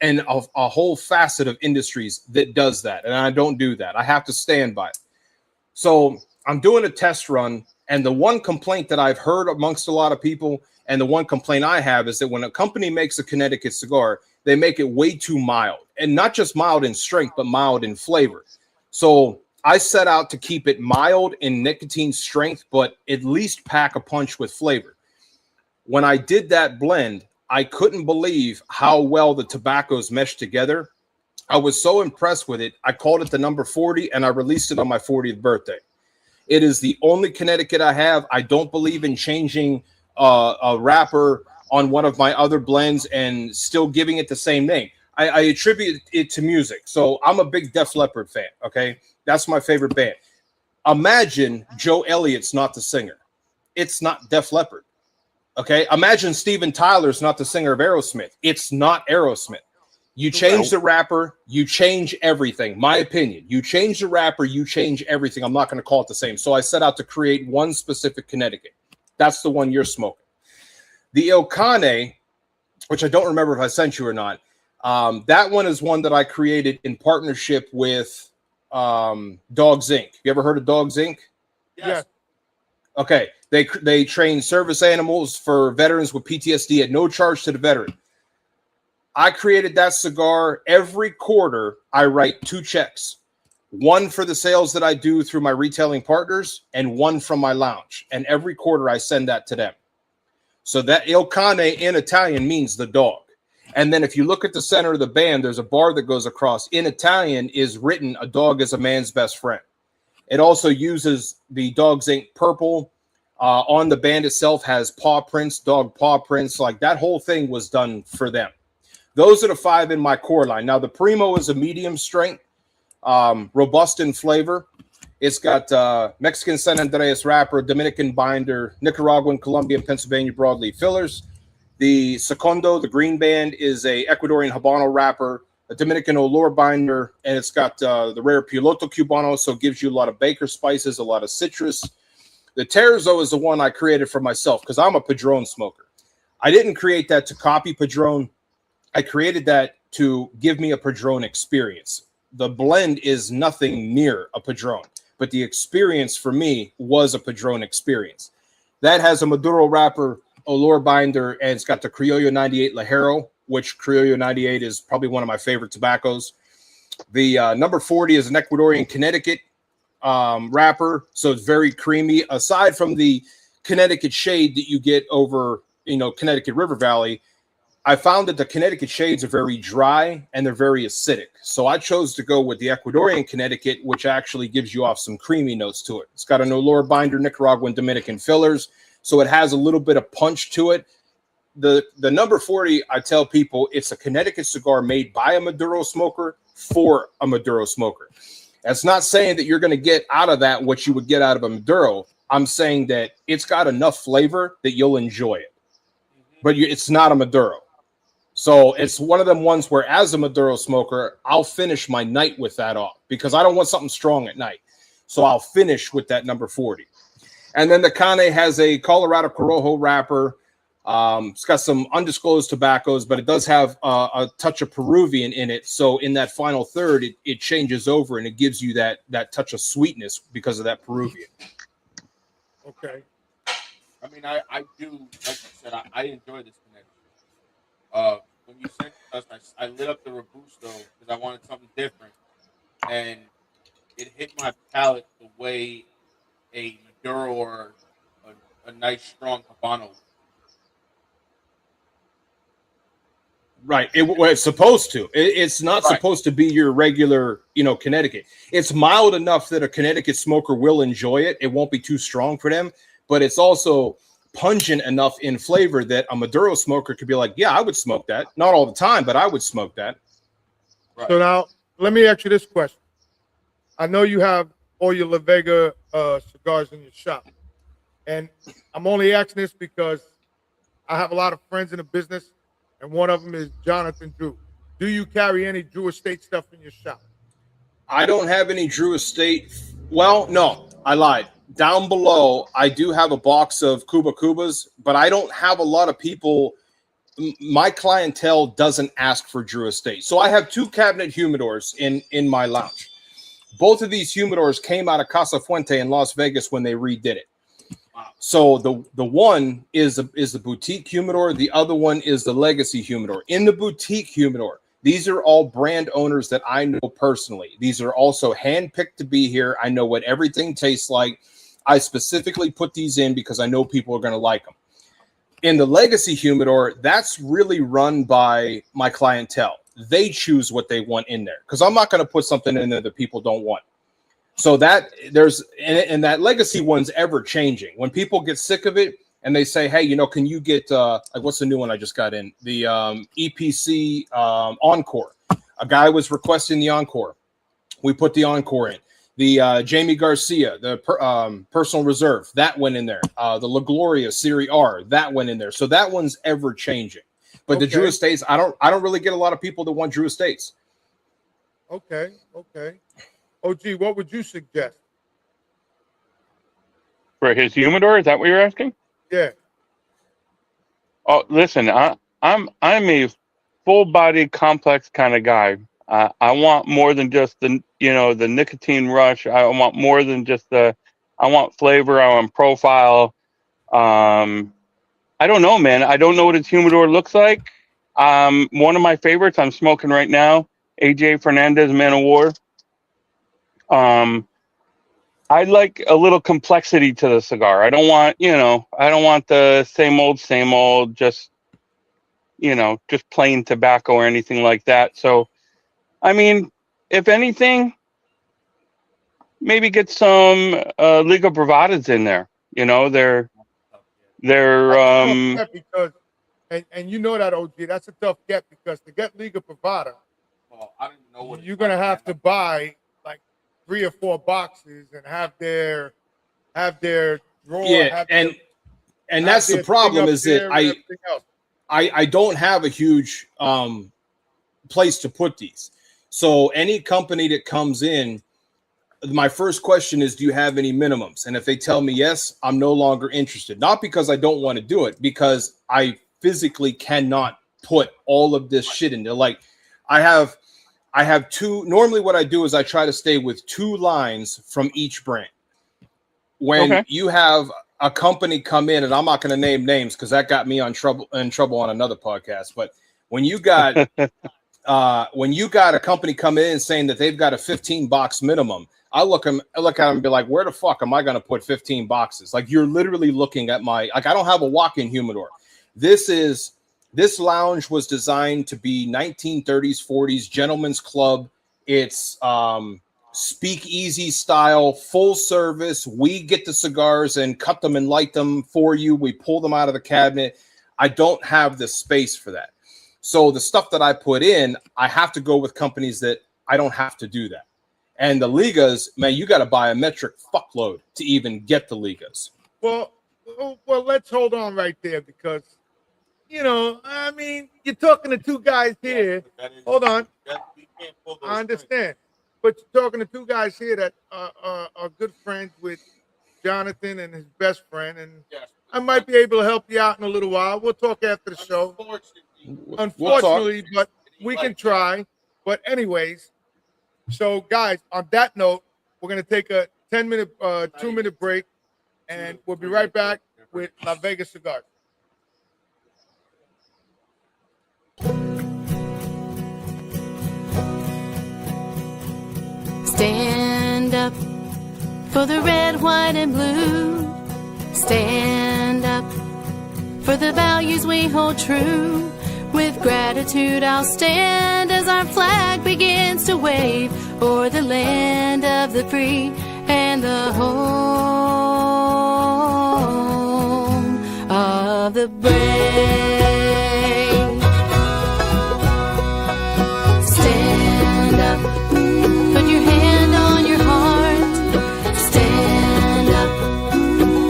and a whole facet of industries that does that, and I don't do that. I have to stand by it. So I'm doing a test run, and the one complaint that I've heard amongst a lot of people, and the one complaint I have, is that when a company makes a Connecticut cigar, they make it way too mild, and not just mild in strength, but mild in flavor. So I set out to keep it mild in nicotine strength, but at least pack a punch with flavor. When I did that blend, I couldn't believe how well the tobaccos meshed together. I was so impressed with it. I called it the number 40, and I released it on my 40th birthday. It is the only Connecticut I have. I don't believe in changing a wrapper on one of my other blends and still giving it the same name. I attribute it to music. So I'm a big Def Leppard fan, okay? That's my favorite band. Imagine Joe Elliott's not the singer. It's not Def Leppard, okay? Imagine Steven Tyler's not the singer of Aerosmith. It's not Aerosmith. You change the rapper, you change everything. My opinion. You change the rapper, you change everything. I'm not going to call it the same. So I set out to create one specific Connecticut. That's the one you're smoking. The Il Cane, which I don't remember if I sent you or not, that one is one that I created in partnership with Dogs Inc. You ever heard of Dogs Inc.? Yes. Okay. They train service animals for veterans with PTSD at no charge to the veteran. I created that cigar. Every quarter, I write 2 checks. One for the sales that I do through my retailing partners, and one from my lounge. And every quarter, I send that to them. So that Il Cane in Italian means the dog. And then if you look at the center of the band, there's a bar that goes across. In Italian is written, "A dog is a man's best friend." It also uses the Dogs Inc. purple. On the band itself has paw prints, dog paw prints. Like, that whole thing was done for them. Those are the 5 in my core line. Now, the Primo is a medium strength, robust in flavor. It's got Mexican San Andreas wrapper, Dominican binder, Nicaraguan, Colombian, Pennsylvania broadleaf fillers. The Secondo, the green band, is a Ecuadorian Habano wrapper, a Dominican Olor binder, and it's got the rare Piloto Cubano, so it gives you a lot of baker spices, a lot of citrus. The Terzo is the one I created for myself because I'm a Padron smoker. I didn't create that to copy Padron. I created that to give me a Padron experience. The blend is nothing near a Padron, but the experience for me was a Padron experience. That has a Maduro wrapper, Olor binder, and it's got the Criollo 98 Lajero, which Criollo 98 is probably one of my favorite tobaccos. The number 40 is an Ecuadorian Connecticut wrapper, so it's very creamy. Aside from the Connecticut shade that you get over, Connecticut River Valley, I found that the Connecticut shades are very dry and they're very acidic. So I chose to go with the Ecuadorian Connecticut, which actually gives you off some creamy notes to it. It's got an Olor binder, Nicaraguan, Dominican fillers, so it has a little bit of punch to it. The number 40, I tell people, it's a Connecticut cigar made by a Maduro smoker for a Maduro smoker. That's not saying that you're going to get out of that what you would get out of a Maduro. I'm saying that it's got enough flavor that you'll enjoy it. But it's not a Maduro. So it's one of them ones where, as a Maduro smoker, I'll finish my night with that off because I don't want something strong at night. So I'll finish with that number 40. And then the Cane has a Colorado Corojo wrapper. It's got some undisclosed tobaccos, but it does have a touch of Peruvian in it. So in that final third, it changes over and it gives you that touch of sweetness because of that Peruvian. Okay. I mean, I do, like you said, I enjoy this connection. When you sent us, I lit up the Robusto because I wanted something different, and it hit my palate the way a Maduro or a nice strong Habano. Right. It's supposed to. It's not supposed to be your regular, Connecticut. It's mild enough that a Connecticut smoker will enjoy it. It won't be too strong for them, but it's also pungent enough in flavor that a Maduro smoker could be like, yeah, I would smoke that. Not all the time, but I would smoke that. Right. So now let me ask you this question. I know you have all your Lavega cigars in your shop, and I'm only asking this because I have a lot of friends in the business, and one of them is Jonathan Drew. Do you carry any Drew Estate stuff in your shop? I don't have any Drew Estate. Well, no, I lied. Down below, I do have a box of Cuba Cubas, but I don't have a lot of people. My clientele doesn't ask for Drew Estate. So I have 2 cabinet humidors in my lounge. Both of these humidors came out of Casa Fuente in Las Vegas when they redid it. So the one is the boutique humidor. The other one is the legacy humidor. In the boutique humidor, these are all brand owners that I know personally. These are also handpicked to be here. I know what everything tastes like. I specifically put these in because I know people are going to like them. In the legacy humidor, that's really run by my clientele. They choose what they want in there because I'm not going to put something in there that people don't want. So that there's and that legacy one's ever changing. When people get sick of it and they say, hey, can you get like what's the new one I just got in? The EPC Encore. A guy was requesting the Encore. We put the Encore in. The Jamie Garcia, the Personal Reserve, that went in there. The La Gloria Serie R, that went in there. So that one's ever changing. But the Drew Estates, I don't really get a lot of people that want Drew Estates. Okay. OG, what would you suggest? For his humidor, is that what you're asking? Yeah. Oh, listen, I'm a full body complex kind of guy. I want more than just the nicotine rush. I want more than just I want flavor. I want profile. I don't know, man. I don't know what his humidor looks like. One of my favorites I'm smoking right now, AJ Fernandez Man of War. I like a little complexity to the cigar. I don't want, I don't want the same old, just plain tobacco or anything like that. So, I mean, if anything, maybe get some Liga Bravadas in there. They're because and you know that, OG, that's a tough get because to get Liga Bravada, I don't know what you're gonna have to buy like 3 or 4 boxes and have their drawer. Yeah, and that's the problem is that I don't have a huge place to put these. So any company that comes in, my first question is, do you have any minimums? And if they tell me yes, I'm no longer interested. Not because I don't want to do it, because I physically cannot put all of this shit in there. Like I have 2. Normally what I do is I try to stay with 2 lines from each brand. When you have a company come in, and I'm not going to name names because that got me in trouble on another podcast. But when you got a company come in saying that they've got a 15 box minimum, I look at them and be like, where the fuck am I going to put 15 boxes? Like you're literally looking at I don't have a walk-in humidor. This lounge was designed to be 1930s, 40s gentleman's club. It's speakeasy style, full service. We get the cigars and cut them and light them for you. We pull them out of the cabinet. I don't have the space for that. So the stuff that I put in, I have to go with companies that I don't have to do that. And the Ligas, man, you got to buy a metric fuckload to even get the Ligas. Well, let's hold on right there because, I mean, you're talking to 2 guys here. Hold on. I understand. But you're talking to 2 guys here that are good friends with Jonathan and his best friend. And I might be able to help you out in a little while. We'll talk after the show. Unfortunately, but we can try. But anyways, so guys, on that note, we're going to take a 2-minute break, and we'll be right back with La Vega Cigars. Stand up for the red, white, and blue. Stand up for the values we hold true. With gratitude I'll stand as our flag begins to wave o'er the land of the free and the home of the brave. Stand up, put your hand on your heart. Stand up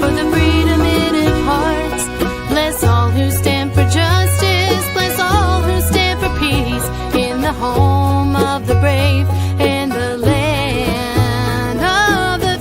for the freedom it imparts. Bless all who stand for justice. Bless all who stand for peace in the home of the brave and the land of the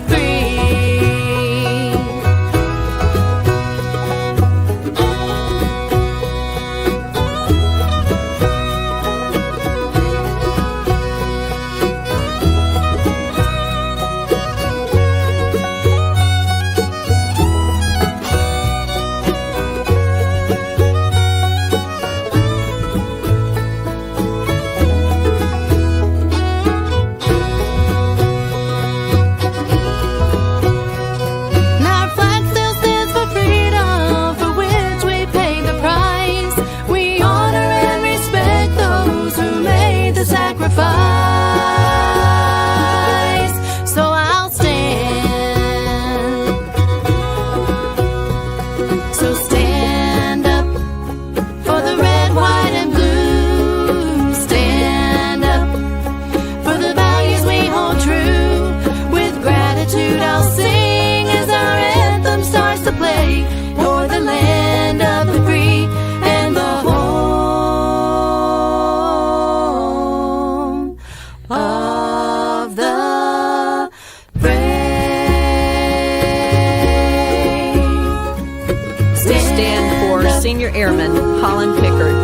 Senior Airman Holland Pickard.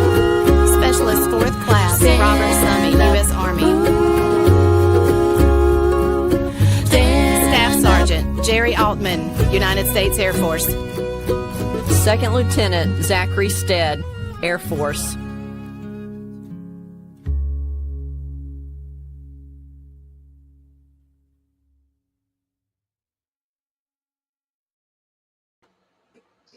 Specialist 4th Class Robert Summy, U.S. Army. Staff Sergeant Jerry Altman, United States Air Force. Second Lieutenant Zachary Stead, Air Force.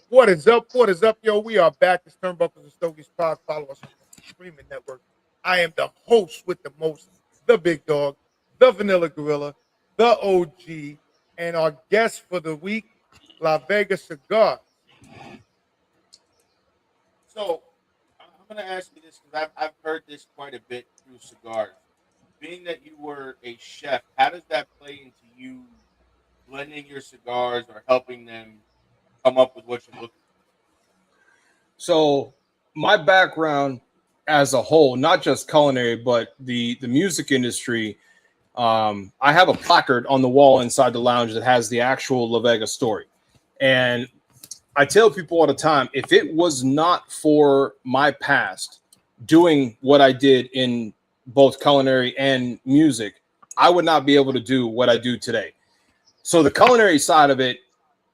What is up? What is up, yo? We are back. It's Turnbuckles and Stogies Pod. Follow us on the streaming network. I am the host with the most, the big dog, the vanilla gorilla, the OG, and our guest for the week, La Vega Cigars. So, I'm going to ask you this because I've heard this quite a bit through cigars. Being that you were a chef, how does that play into you blending your cigars or helping them come up with what you're looking for? So my background as a whole, not just culinary, but the music industry, I have a placard on the wall inside the lounge that has the actual La Vega story. And I tell people all the time, if it was not for my past doing what I did in both culinary and music, I would not be able to do what I do today. So the culinary side of it,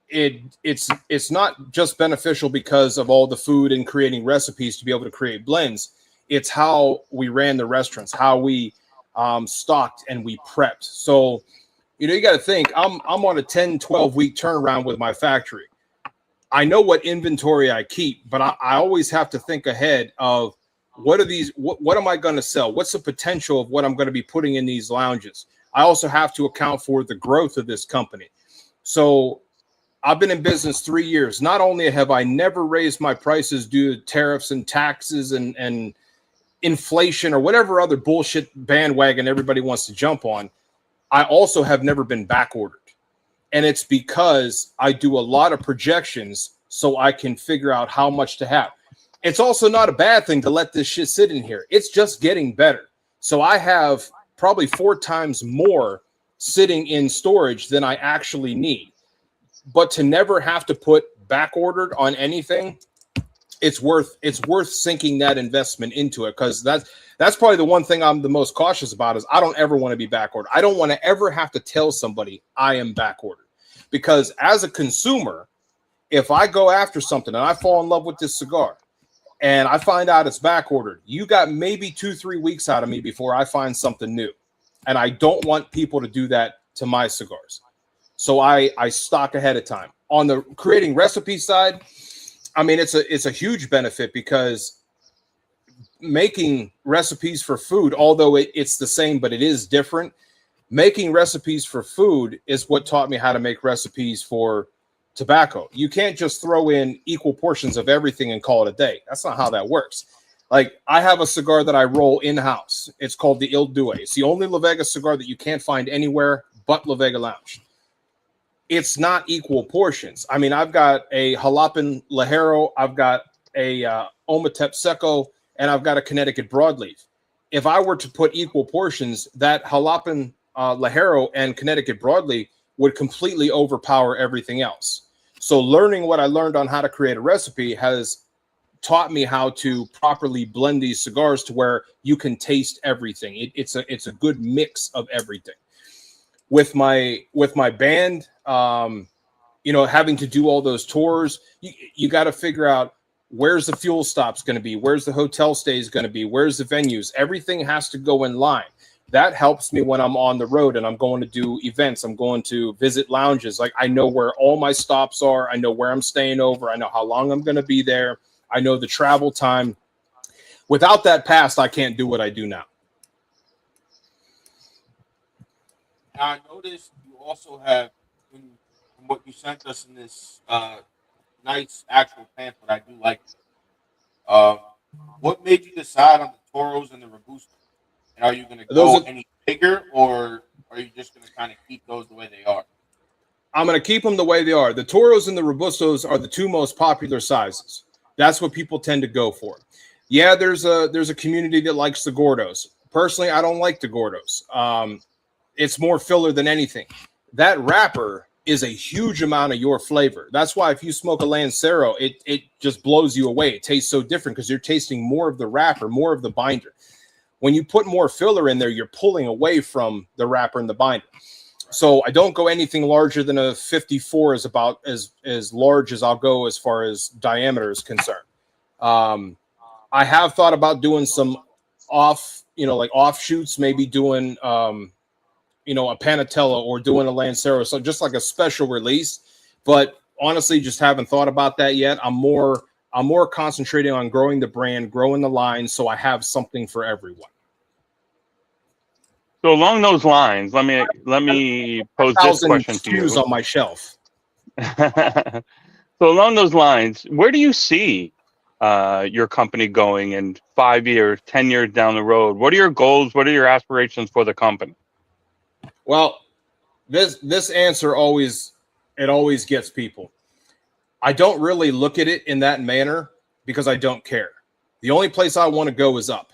it's not just beneficial because of all the food and creating recipes to be able to create blends. It's how we ran the restaurants, how we stocked and we prepped. So, you got to think I'm on a 10, 12 week turnaround with my factory. I know what inventory I keep, but I always have to think ahead of what am I going to sell? What's the potential of what I'm going to be putting in these lounges? I also have to account for the growth of this company. So I've been in business 3 years. Not only have I never raised my prices due to tariffs and taxes and inflation or whatever other bullshit bandwagon everybody wants to jump on, I also have never been back ordered. And it's because I do a lot of projections so I can figure out how much to have. It's also not a bad thing to let this shit sit in here. It's just getting better. So I have probably 4 times more sitting in storage than I actually need. But to never have to put back ordered on anything, it's worth sinking that investment into it, because that's probably the one thing I'm the most cautious about is I don't ever want to be back ordered. I don't want to ever have to tell somebody I am back ordered, because as a consumer, if I go after something and I fall in love with this cigar and I find out it's back ordered, you got maybe 2-3 weeks out of me before I find something new. And I don't want people to do that to my cigars. So I stock ahead of time. On the creating recipe side, I mean, it's a huge benefit because making recipes for food, although it's the same, but it is different. Making recipes for food is what taught me how to make recipes for tobacco. You can't just throw in equal portions of everything and call it a day. That's not how that works. Like, I have a cigar that I roll in-house. It's called the Il Due. It's the only Lavega cigar that you can't find anywhere but Lavega Lounge. It's not equal portions. I mean, I've got a Jalapeno Ligero, I've got a Ometep Seco, and I've got a Connecticut Broadleaf. If I were to put equal portions, that Jalapeno Ligero and Connecticut Broadleaf would completely overpower everything else. So learning what I learned on how to create a recipe has taught me how to properly blend these cigars to where you can taste everything. It's a good mix of everything. With my band, having to do all those tours, you got to figure out where's the fuel stops going to be, where's the hotel stays going to be, where's the venues. Everything has to go in line. That helps me when I'm on the road and I'm going to do events. I'm going to visit lounges. Like, I know where all my stops are. I know where I'm staying over. I know how long I'm going to be there. I know the travel time. Without that past, I can't do what I do now. Now, I noticed you also have, from what you sent us in this nice actual pamphlet, I do like it. What made you decide on the Toros and the Robusto? And are you going to go any bigger, or are you just going to kind of keep those the way they are? I'm going to keep them the way they are. The Toros and the Robustos are the two most popular sizes. That's what people tend to go for. Yeah, there's a community that likes the Gordos. Personally, I don't like the Gordos. It's more filler than anything. That wrapper is a huge amount of your flavor. That's why if you smoke a Lancero, it just blows you away. It tastes so different because you're tasting more of the wrapper, more of the binder. When you put more filler in there, you're pulling away from the wrapper and the binder. So I don't go anything larger than a 54 is about as large as I'll go as far as diameter is concerned. I have thought about doing some offshoots, maybe doing, a Panatella or doing a Lancero. So just like a special release, but honestly, just haven't thought about that yet. I'm more concentrating on growing the brand, growing the line. So I have something for everyone. So along those lines, let me pose this question to you. On my shelf. So along those lines, where do you see your company going in 5 years, 10 years down the road? What are your goals? What are your aspirations for the company? Well, this answer always gets people. I don't really look at it in that manner because I don't care. The only place I want to go is up.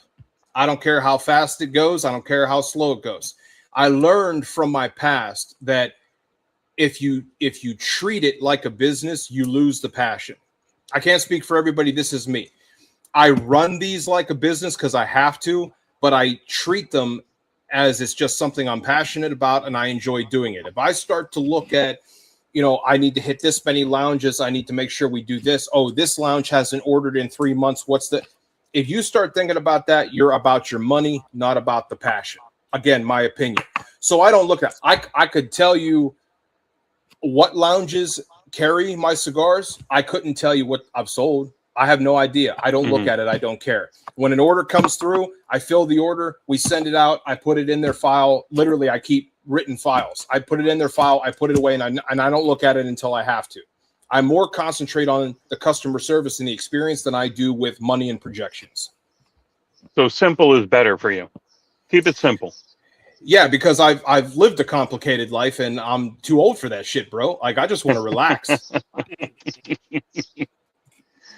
I don't care how fast it goes. I don't care how slow it goes. I learned from my past that if you treat it like a business, you lose the passion. I can't speak for everybody. This is me. I run these like a business because I have to, but I treat them as it's just something I'm passionate about and I enjoy doing it. If I start to look at, I need to hit this many lounges, I need to make sure we do this. Oh, this lounge hasn't ordered in 3 months. If you start thinking about that, you're about your money, not about the passion. Again, my opinion. So I don't look at, I could tell you what lounges carry my cigars. I couldn't tell you what I've sold. I have no idea. I don't look at it. I don't care. When an order comes through, I fill the order, we send it out, I put it in their file. Literally, I keep written files. I put it in their file, I put it away, and I don't look at it until I have to. I more concentrate on the customer service and the experience than I do with money and projections. So simple is better for you. Keep it simple. Yeah, because I've lived a complicated life and I'm too old for that shit, bro. Like, I just want to relax.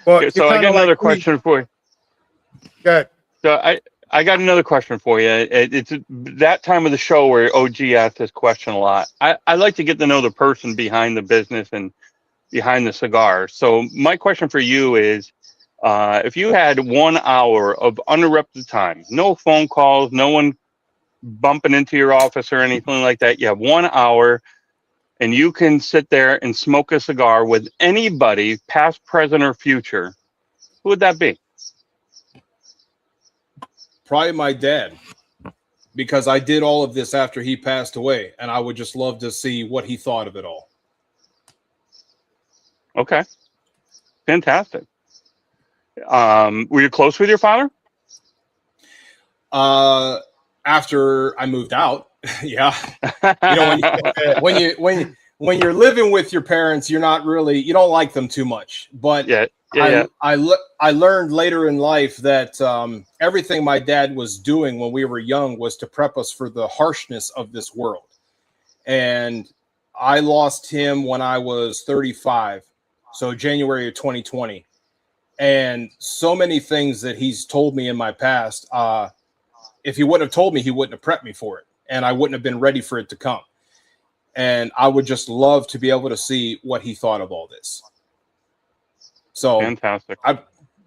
Okay, so I got another question for you. Good. So I got another question for you. It's that time of the show where OG asks this question a lot. I like to get to know the person behind the business and behind the cigar. So my question for you is, if you had 1 hour of uninterrupted time, no phone calls, no one bumping into your office or anything like that, you have 1 hour, and you can sit there and smoke a cigar with anybody, past, present, or future, who would that be? Probably my dad, because I did all of this after he passed away, and I would just love to see what he thought of it all. Okay. Fantastic. Were you close with your father? After I moved out, yeah. You know, when you're living with your parents, you don't like them too much. But I learned later in life that everything my dad was doing when we were young was to prep us for the harshness of this world. And I lost him when I was 35, so January of 2020. And so many things that he's told me in my past, if he wouldn't have told me, he wouldn't have prepped me for it, and I wouldn't have been ready for it to come. And I would just love to be able to see what he thought of all this. So fantastic. I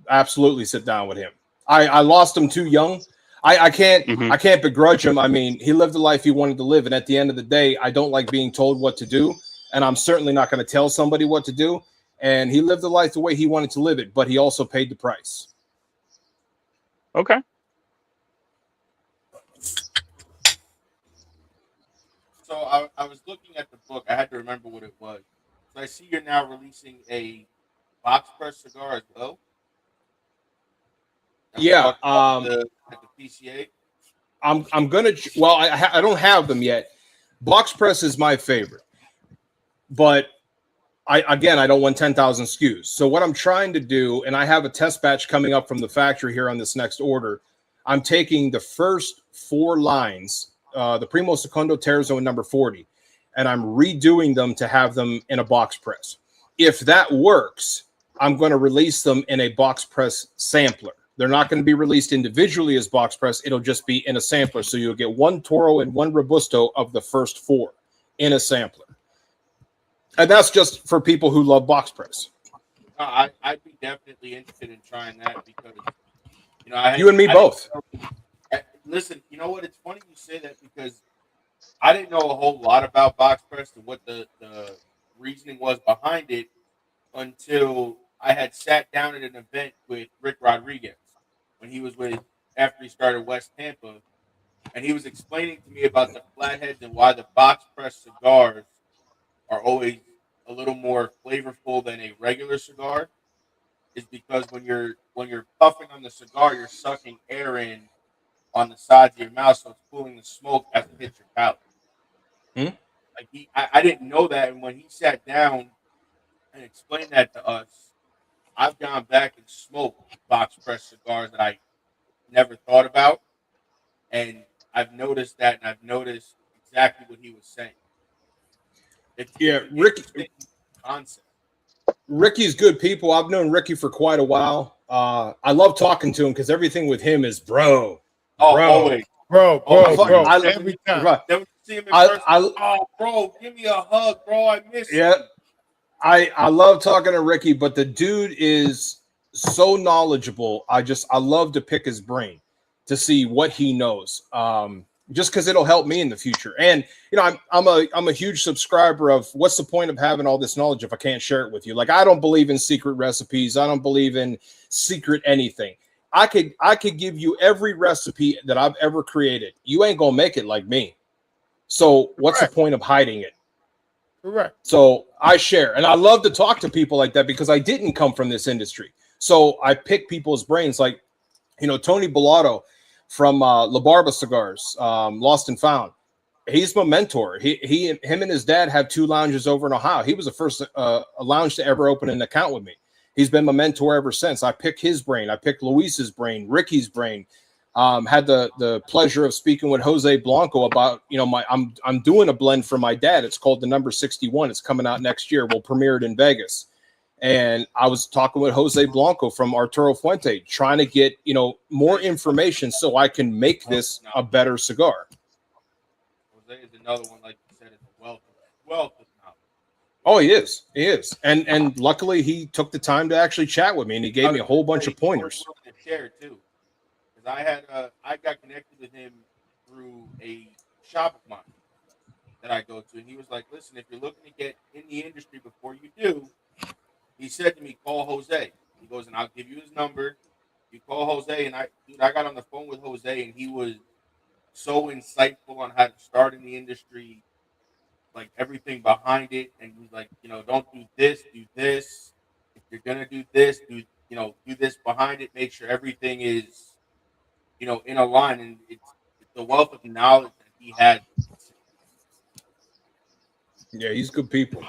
absolutely sit down with him. I lost him too young. I can't begrudge him. I mean, he lived the life he wanted to live, and at the end of the day, I don't like being told what to do, and I'm certainly not going to tell somebody what to do. And he lived the life the way he wanted to live it, but he also paid the price. Okay. So I was looking at the book. I had to remember what it was. So I see you're now releasing a box press cigar as well. Yeah. At the PCA. I'm gonna. Well, I don't have them yet. Box press is my favorite, but I don't want 10,000 SKUs. So what I'm trying to do, and I have a test batch coming up from the factory here on this next order. I'm taking the first 4 lines, the Primo Secondo Terzo and number 40, and I'm redoing them to have them in a box press. If that works, I'm going to release them in a box press sampler. They're not going to be released individually as box press. It'll just be in a sampler. So you'll get 1 Toro and 1 Robusto of the first 4 in a sampler. And that's just for people who love box press. I'd be definitely interested in trying that because, you know, you and me both. Listen, you know what? It's funny you say that because I didn't know a whole lot about box press and what the reasoning was behind it until I had sat down at an event with Rick Rodriguez when he was after he started West Tampa, and he was explaining to me about the flatheads and why the box press cigars are always a little more flavorful than a regular cigar, is because when you're puffing on the cigar, you're sucking air in on the sides of your mouth, so it's cooling the smoke as it hits your palate. Like I didn't know that, and when he sat down and explained that to us, I've gone back and smoked box press cigars that I never thought about, and I've noticed that, and I've noticed exactly what he was saying. Ricky's good people. I've known Ricky for quite a while. I love talking to him because everything with him is bro. Always. Bro. Every time. See him in person. Bro, give me a hug, bro. I miss you. Yeah. I love talking to Ricky, but the dude is so knowledgeable. I love to pick his brain to see what he knows. Just because it'll help me in the future. And you know, I'm a huge subscriber of what's the point of having all this knowledge if I can't share it with you? Like, I don't believe in secret recipes. I don't believe in secret anything. I could give you every recipe that I've ever created. You ain't gonna make it like me. So what's the point of hiding it? Correct. So I share, and I love to talk to people like that because I didn't come from this industry. So I pick people's brains, like, you know, Tony Bellato from La Barba Cigars, Lost and Found. He's my mentor. Him and his dad have 2 lounges over in Ohio. He was the first a lounge to ever open an account with me. He's been my mentor ever since. I pick his brain. I picked Luis's brain, Ricky's brain. Had the pleasure of speaking with Jose Blanco about, you know, I'm doing a blend for my dad. It's called the number 61. It's coming out next year. We'll premiere it in Vegas. And I was talking with Jose Blanco from Arturo Fuente, trying to get, you know, more information so I can make this a better cigar. Jose is another one, like you said, it's a wealth of knowledge. Oh, he is. And luckily he took the time to actually chat with me, and he gave me a whole bunch of pointers. Share too, because I got connected with him through a shop of mine that I go to, and he was like, "Listen, if you're looking to get in the industry before you do," he said to me, "Call Jose." He goes, "And I'll give you his number. You call Jose." And I got on the phone with Jose, and he was so insightful on how to start in the industry, like everything behind it. And he's like, don't do this, do this. If you're gonna do this, do this behind it. Make sure everything is, in a line. And it's the wealth of knowledge that he had. Yeah, he's good people.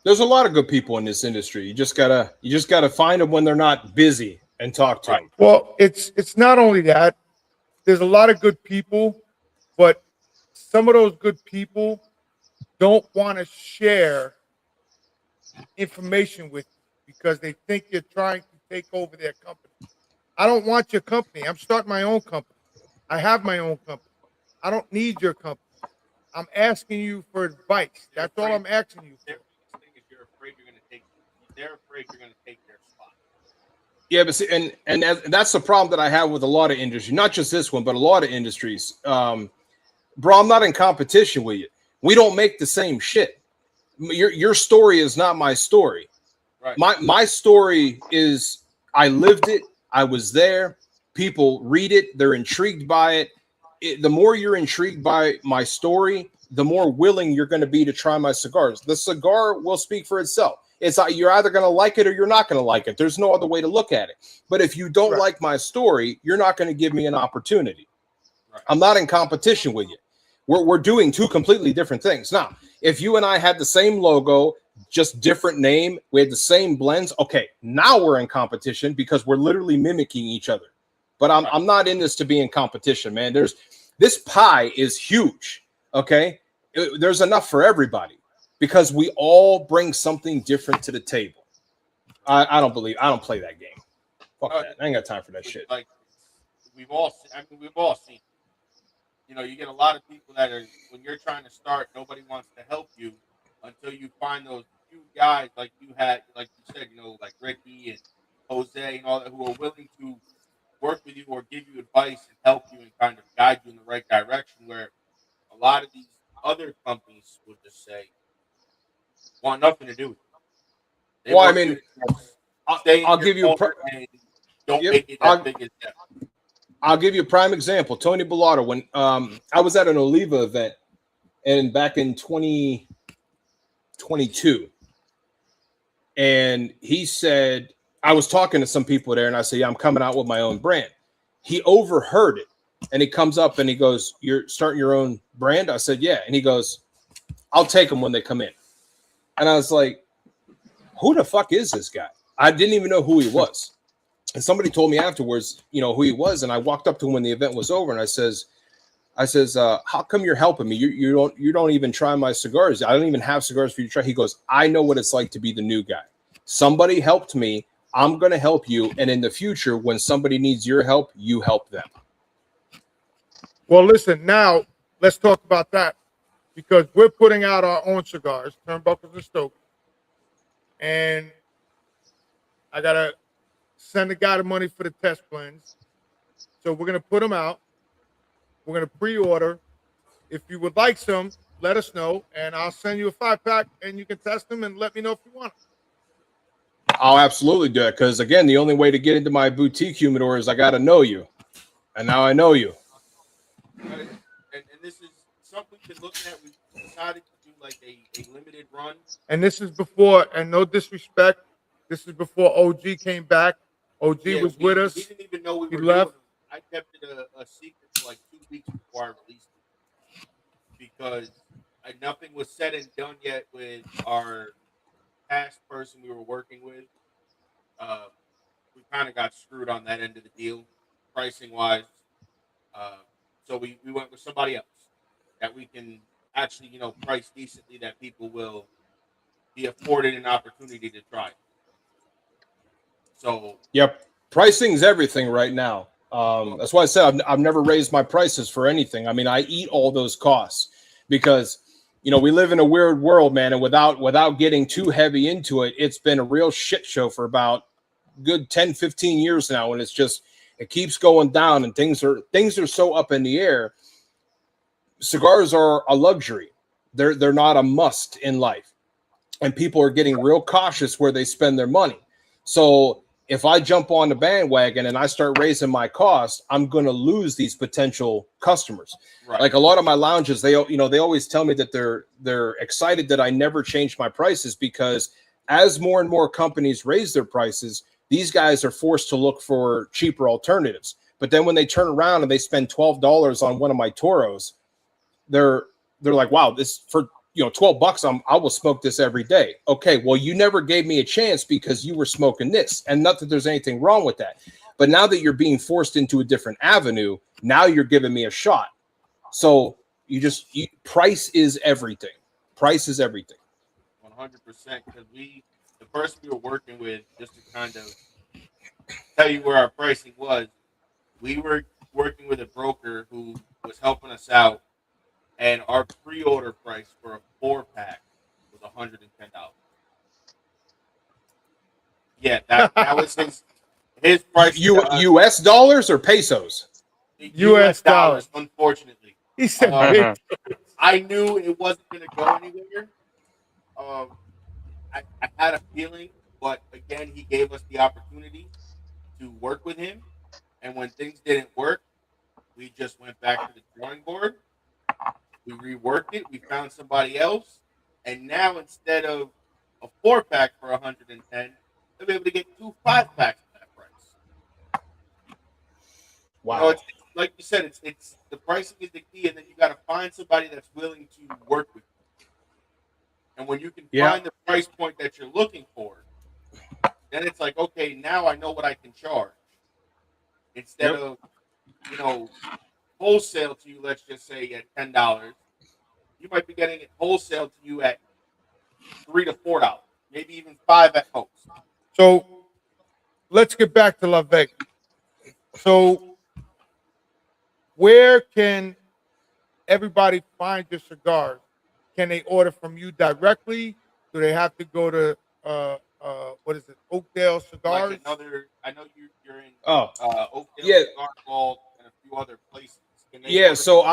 There's a lot of good people in this industry. You just gotta find them when they're not busy and talk to them. Well, it's not only that. There's a lot of good people, but some of those good people don't want to share information with you because they think you're trying to take over their company. I don't want your company. I'm starting my own company. I have my own company. I don't need your company. I'm asking you for advice. That's all I'm asking you for. They're afraid you're going to take their spot. Yeah, but see, and that's the problem that I have with a lot of industries, not just this one, but a lot of industries. Bro, I'm not in competition with you. We don't make the same shit. Your story is not my story. Right. My story is I lived it. I was there. People read it. They're intrigued by it. The more you're intrigued by my story, the more willing you're going to be to try my cigars. The cigar will speak for itself. It's you're either going to like it or you're not going to like it. There's no other way to look at it. But if you don't like my story, you're not going to give me an opportunity. Right. I'm not in competition with you. We're doing two completely different things. Now, if you and I had the same logo, just different name, we had the same blends, okay, now we're in competition because we're literally mimicking each other. But I'm not in this to be in competition, man. This pie is huge, okay? There's enough for everybody because we all bring something different to the table. I don't play that game. Fuck that. I ain't got time for that shit. Like we've all seen. You get a lot of people that are, when you're trying to start, nobody wants to help you until you find those few guys like you had, like you said, like Ricky and Jose and all that, who are willing to work with you or give you advice and help you and kind of guide you in the right direction, where a lot of these other companies will just say, want nothing to do with it. Well, I mean, I'll give you don't make it that big as that. I'll give you a prime example. Tony Bellotto, when I was at an Oliva event and back in 2022, and he said, I was talking to some people there and I said, yeah, I'm coming out with my own brand. He overheard it and he comes up and he goes, you're starting your own brand? I said, yeah. And he goes, I'll take them when they come in. And I was like, who the fuck is this guy? I didn't even know who he was. And somebody told me afterwards, who he was. And I walked up to him when the event was over and I says, how come you're helping me? You don't even try my cigars. I don't even have cigars for you to try. He goes, I know what it's like to be the new guy. Somebody helped me. I'm going to help you. And in the future, when somebody needs your help, you help them. Well, listen, now let's talk about that because we're putting out our own cigars, Turnbuckles and Stogies. And I got to send the guy the money for the test blends. So we're going to put them out. We're going to pre-order. If you would like some, let us know, and I'll send you a 5-pack, and you can test them and let me know if you want them. I'll absolutely do it because, again, the only way to get into my boutique humidor is I got to know you. And now I know you. And this is something we can look at. We decided to do like a limited run. And this is before, and no disrespect, this is before OG came back. OG was with us. He didn't even know we were left. Doing it. I kept it a secret for like 2 weeks before I released it because nothing was said and done yet with our past person we were working with. We kind of got screwed on that end of the deal, pricing wise. So we went with somebody else that we can actually, price decently, that people will be afforded an opportunity to try. So yep, pricing's everything right now. That's why I said I've never raised my prices for anything. I mean, I eat all those costs because, we live in a weird world, man. And without getting too heavy into it, it's been a real shit show for about good 10, 15 years now. And it keeps going down and things are so up in the air. Cigars are a luxury. They're not a must in life. And people are getting real cautious where they spend their money. So if I jump on the bandwagon and I start raising my cost, I'm going to lose these potential customers. Right. Like a lot of my lounges, they always tell me that they're excited that I never change my prices, because as more and more companies raise their prices, these guys are forced to look for cheaper alternatives. But then when they turn around and they spend $12 on one of my Toros, they're like, wow, this for $12, I will smoke this every day. Okay, well, you never gave me a chance because you were smoking this, and not that there's anything wrong with that. But now that you're being forced into a different avenue, now you're giving me a shot. So price is everything. Price is everything. 100%. Because the person we were working with, just to kind of tell you where our pricing was, we were working with a broker who was helping us out, and our pre-order price for a 4-pack was $110. Yeah, that was his price. U.S. dollars or pesos? U.S. dollars. Unfortunately, he said. I knew it wasn't going to go anywhere. I had a feeling, but again, he gave us the opportunity to work with him, and when things didn't work, we just went back to the drawing board. We reworked it. We found somebody else, and now instead of a 4-pack for $110, they'll be able to get 2 5-packs for that price. Wow! It's like you said, it's the pricing is the key, and then you got to find somebody that's willing to work with you. And when you can find the price point that you're looking for, then it's like, okay, now I know what I can charge. Instead of, wholesale to you, let's just say at $10, you might be getting it wholesale to you at $3 to $4, maybe even $5 at most. So let's get back to Lavega. So where can everybody find your cigars? Can they order from you directly? Do they have to go to what is it, Oakdale Cigars? I know you're in Oakdale Cigar Vault and a few other places. So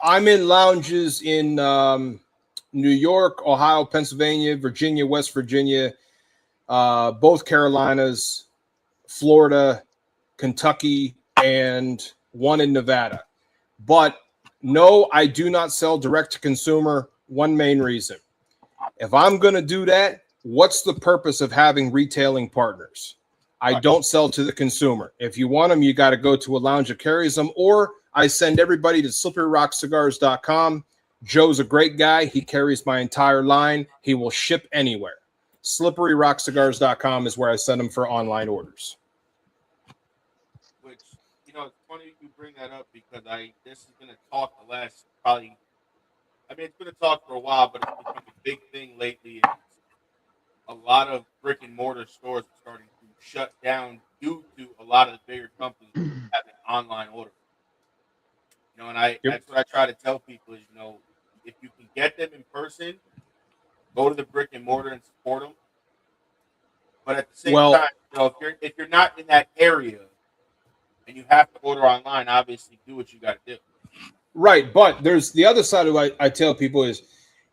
I'm in lounges in New York, Ohio, Pennsylvania, Virginia, West Virginia, both Carolinas, Florida, Kentucky, and one in Nevada. But no, I do not sell direct to consumer. One main reason. If I'm going to do that, what's the purpose of having retailing partners? I don't sell to the consumer. If you want them, you got to go to a lounge that carries them, or I send everybody to slipperyrockcigars.com. Joe's a great guy. He carries my entire line. He will ship anywhere. slipperyrockcigars.com is where I send them for online orders. Which, it's funny you bring that up, because this is going to talk the last probably, it's going to talk for a while, but it's become a big thing lately. A lot of brick and mortar stores are starting to shut down due to a lot of the bigger companies having online orders. And that's what I try to tell people is, if you can get them in person, go to the brick and mortar and support them. But at the same time, if you're not in that area and you have to order online, obviously do what you got to do. Right, but there's the other side of what I tell people is,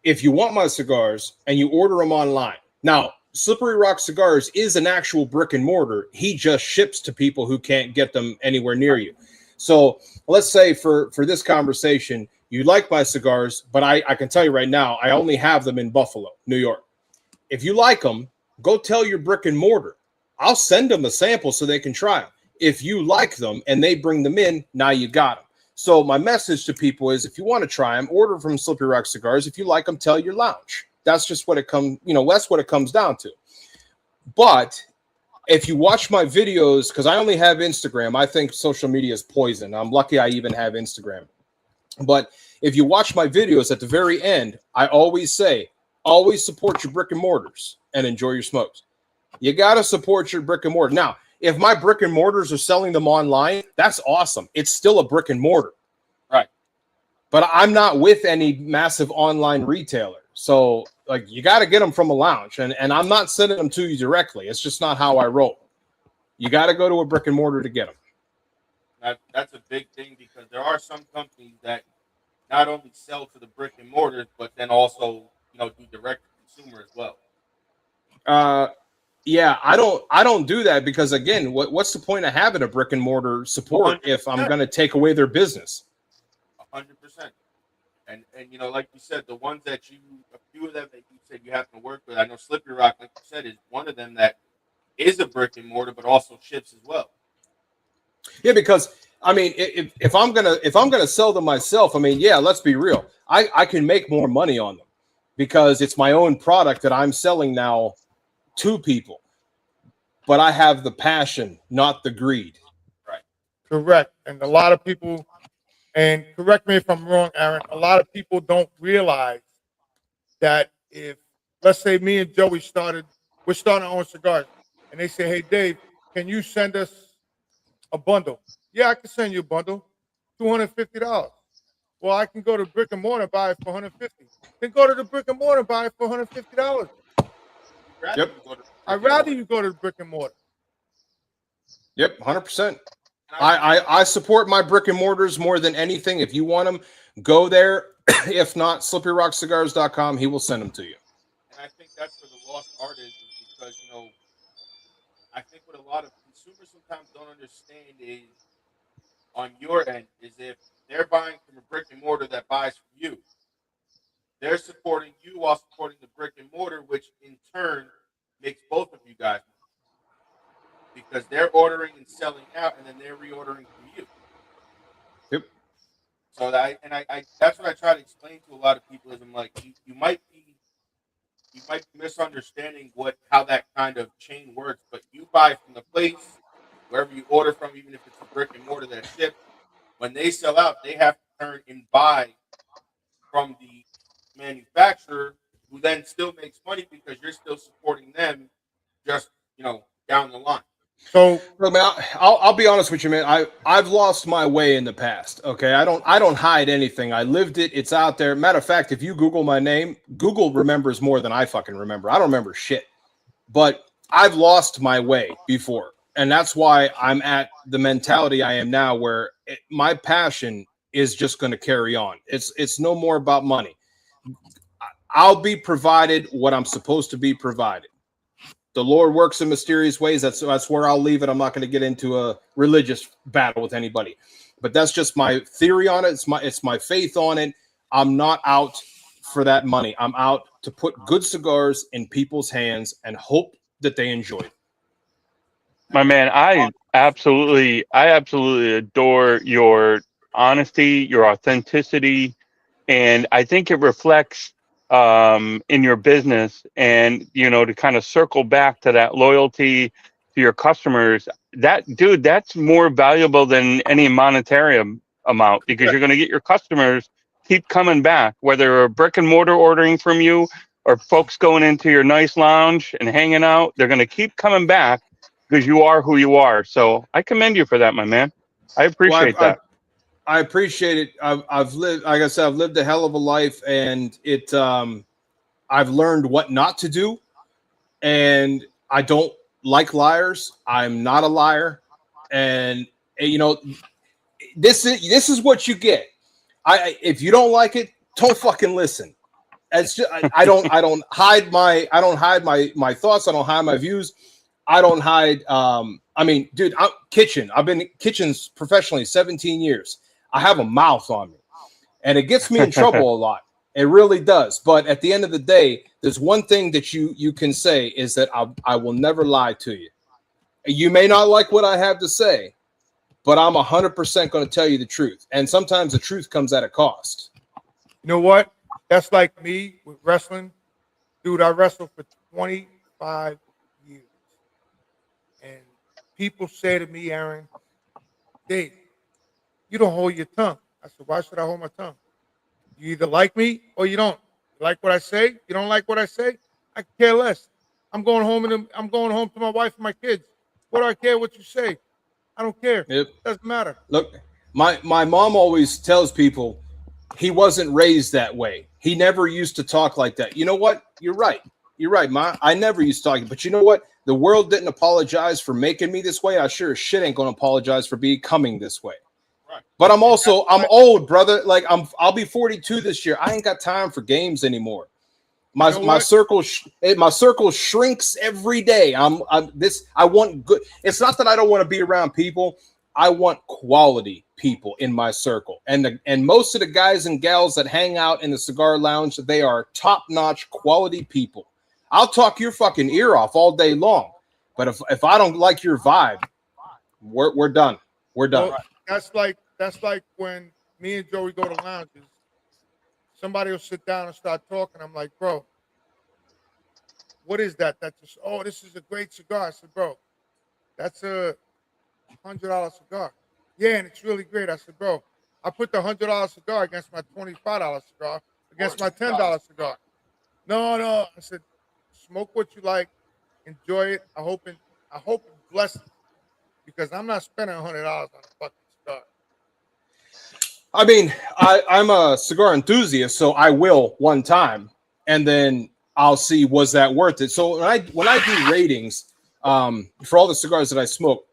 if you want my cigars and you order them online, now Slippery Rock Cigars is an actual brick and mortar. He just ships to people who can't get them anywhere near you. So let's say for this conversation, you like my cigars, but I can tell you right now, I only have them in Buffalo, New York. If you like them, go tell your brick and mortar. I'll send them a sample so they can try them. If you like them and they bring them in, now you got them. So my message to people is, if you want to try them, order from Slippery Rock Cigars. If you like them, tell your lounge. That's just what it that's what it comes down to. But if you watch my videos, because I only have Instagram, I think social media is poison. I'm lucky I even have Instagram. But if you watch my videos at the very end, I always say, always support your brick and mortars and enjoy your smokes. You got to support your brick and mortar. Now, if my brick and mortars are selling them online, that's awesome. It's still a brick and mortar. Right. But I'm not with any massive online retailer. So, you got to get them from a lounge. And I'm not sending them to you directly. It's just not how I roll. You got to go to a brick and mortar to get them. That's a big thing, because there are some companies that not only sell to the brick and mortars, but then also, do direct to consumer as well. Yeah, I don't do that because again, what's the point of having a brick and mortar support 100%. If I'm going to take away their business? 100%. And like you said, the ones that a few of them that you said you have to work with. I know Slippery Rock, like you said, is one of them that is a brick and mortar, but also ships as well. Yeah, because I mean, if I'm gonna sell them myself, I mean, yeah, let's be real. I can make more money on them because it's my own product that I'm selling now to people. But I have the passion, not the greed. Right. Correct. And a lot of people, and correct me if I'm wrong, Aaron, a lot of people don't realize that if, let's say me and Joey we're starting our own cigars, and they say, hey, Dave, can you send us a bundle? Yeah, I can send you a bundle, $250. Well, I can go to brick and mortar and buy it for $150. Then go to the brick and mortar and buy it for $150. Yep. I'd rather you go to the brick and mortar. Yep, 100%. I support my brick and mortars more than anything. If you want them, go there. If not, slipperyrockcigars.com. He will send them to you. And I think that's where the lost art is because, I think what a lot of consumers sometimes don't understand is on your end is if they're buying from a brick and mortar that buys from you, they're supporting you while supporting the brick and mortar, which in turn makes both of you guys money because they're ordering and selling out, and then they're reordering from you. Yep. So that's what I try to explain to a lot of people is I'm like, you might be misunderstanding how that kind of chain works, but you buy from the place wherever you order from, even if it's a brick and mortar that ships. When they sell out, they have to turn and buy from the manufacturer, who then still makes money because you're still supporting them, just down the line. So, look, man, I'll be honest with you, man. I've lost my way in the past. Okay, I don't hide anything. I lived it. It's out there. Matter of fact, if you Google my name, Google remembers more than I fucking remember. I don't remember shit. But I've lost my way before, and that's why I'm at the mentality I am now, where my passion is just going to carry on. It's no more about money. I'll be provided what I'm supposed to be provided. The Lord works in mysterious ways. That's where I'll leave it. I'm not going to get into a religious battle with anybody, but that's just my theory on it. It's my faith on it. I'm not out for that money. I'm out to put good cigars in people's hands and hope that they enjoy it. My man, I absolutely adore your honesty, your authenticity, and I think it reflects in your business. And to kind of circle back to that loyalty to your customers, that's more valuable than any monetary amount, because you're going to get your customers keep coming back, whether a brick and mortar ordering from you or folks going into your nice lounge and hanging out. They're going to keep coming back because you are who you are. So I commend you for that, my man. I appreciate that. I appreciate it. I've lived, like I said, I've lived a hell of a life, and I've learned what not to do, and I don't like liars. I'm not a liar, and this is what you get. If you don't like it, don't fucking listen. It's just, I don't hide my thoughts. I don't hide my views. I don't hide. I mean, dude, I've been in kitchens professionally 17 years. I have a mouth on me, and it gets me in trouble a lot. It really does. But at the end of the day, there's one thing that you can say is that I will never lie to you. You may not like what I have to say, but I'm 100% going to tell you the truth. And sometimes the truth comes at a cost. You know what? That's like me with wrestling. Dude, I wrestled for 25 years. And people say to me, Aaron, Dave, you don't hold your tongue. I said, why should I hold my tongue? You either like me or you don't. You like what I say? You don't like what I say? I care less. I'm going home to my wife and my kids. What do I care what you say? I don't care. Yep. Doesn't matter. Look, my mom always tells people he wasn't raised that way. He never used to talk like that. You know what? You're right. You're right, Ma. I never used to talk. But you know what? The world didn't apologize for making me this way. I sure as shit ain't going to apologize for becoming this way. But I'm old, brother. Like I'll be 42 this year. I ain't got time for games anymore. My circle shrinks every day. I want good. It's not that I don't want to be around people. I want quality people in my circle. And most of the guys and gals that hang out in the cigar lounge, they are top-notch quality people. I'll talk your fucking ear off all day long. But if I don't like your vibe, we're done. We're done. Well, that's like when me and Joey go to lounges. Somebody will sit down and start talking. I'm like, bro, what is that? This is a great cigar. I said, bro, that's a $100 cigar. Yeah, and it's really great. I said, bro, I put the $100 cigar against my $25 cigar, against my $10 cigar. No. I said, smoke what you like, enjoy it. I hope it's blessed, because I'm not spending $100 on a fucking cigar. I mean, I'm a cigar enthusiast, so I will one time, and then I'll see, was that worth it? So when I do ratings for all the cigars that I smoke,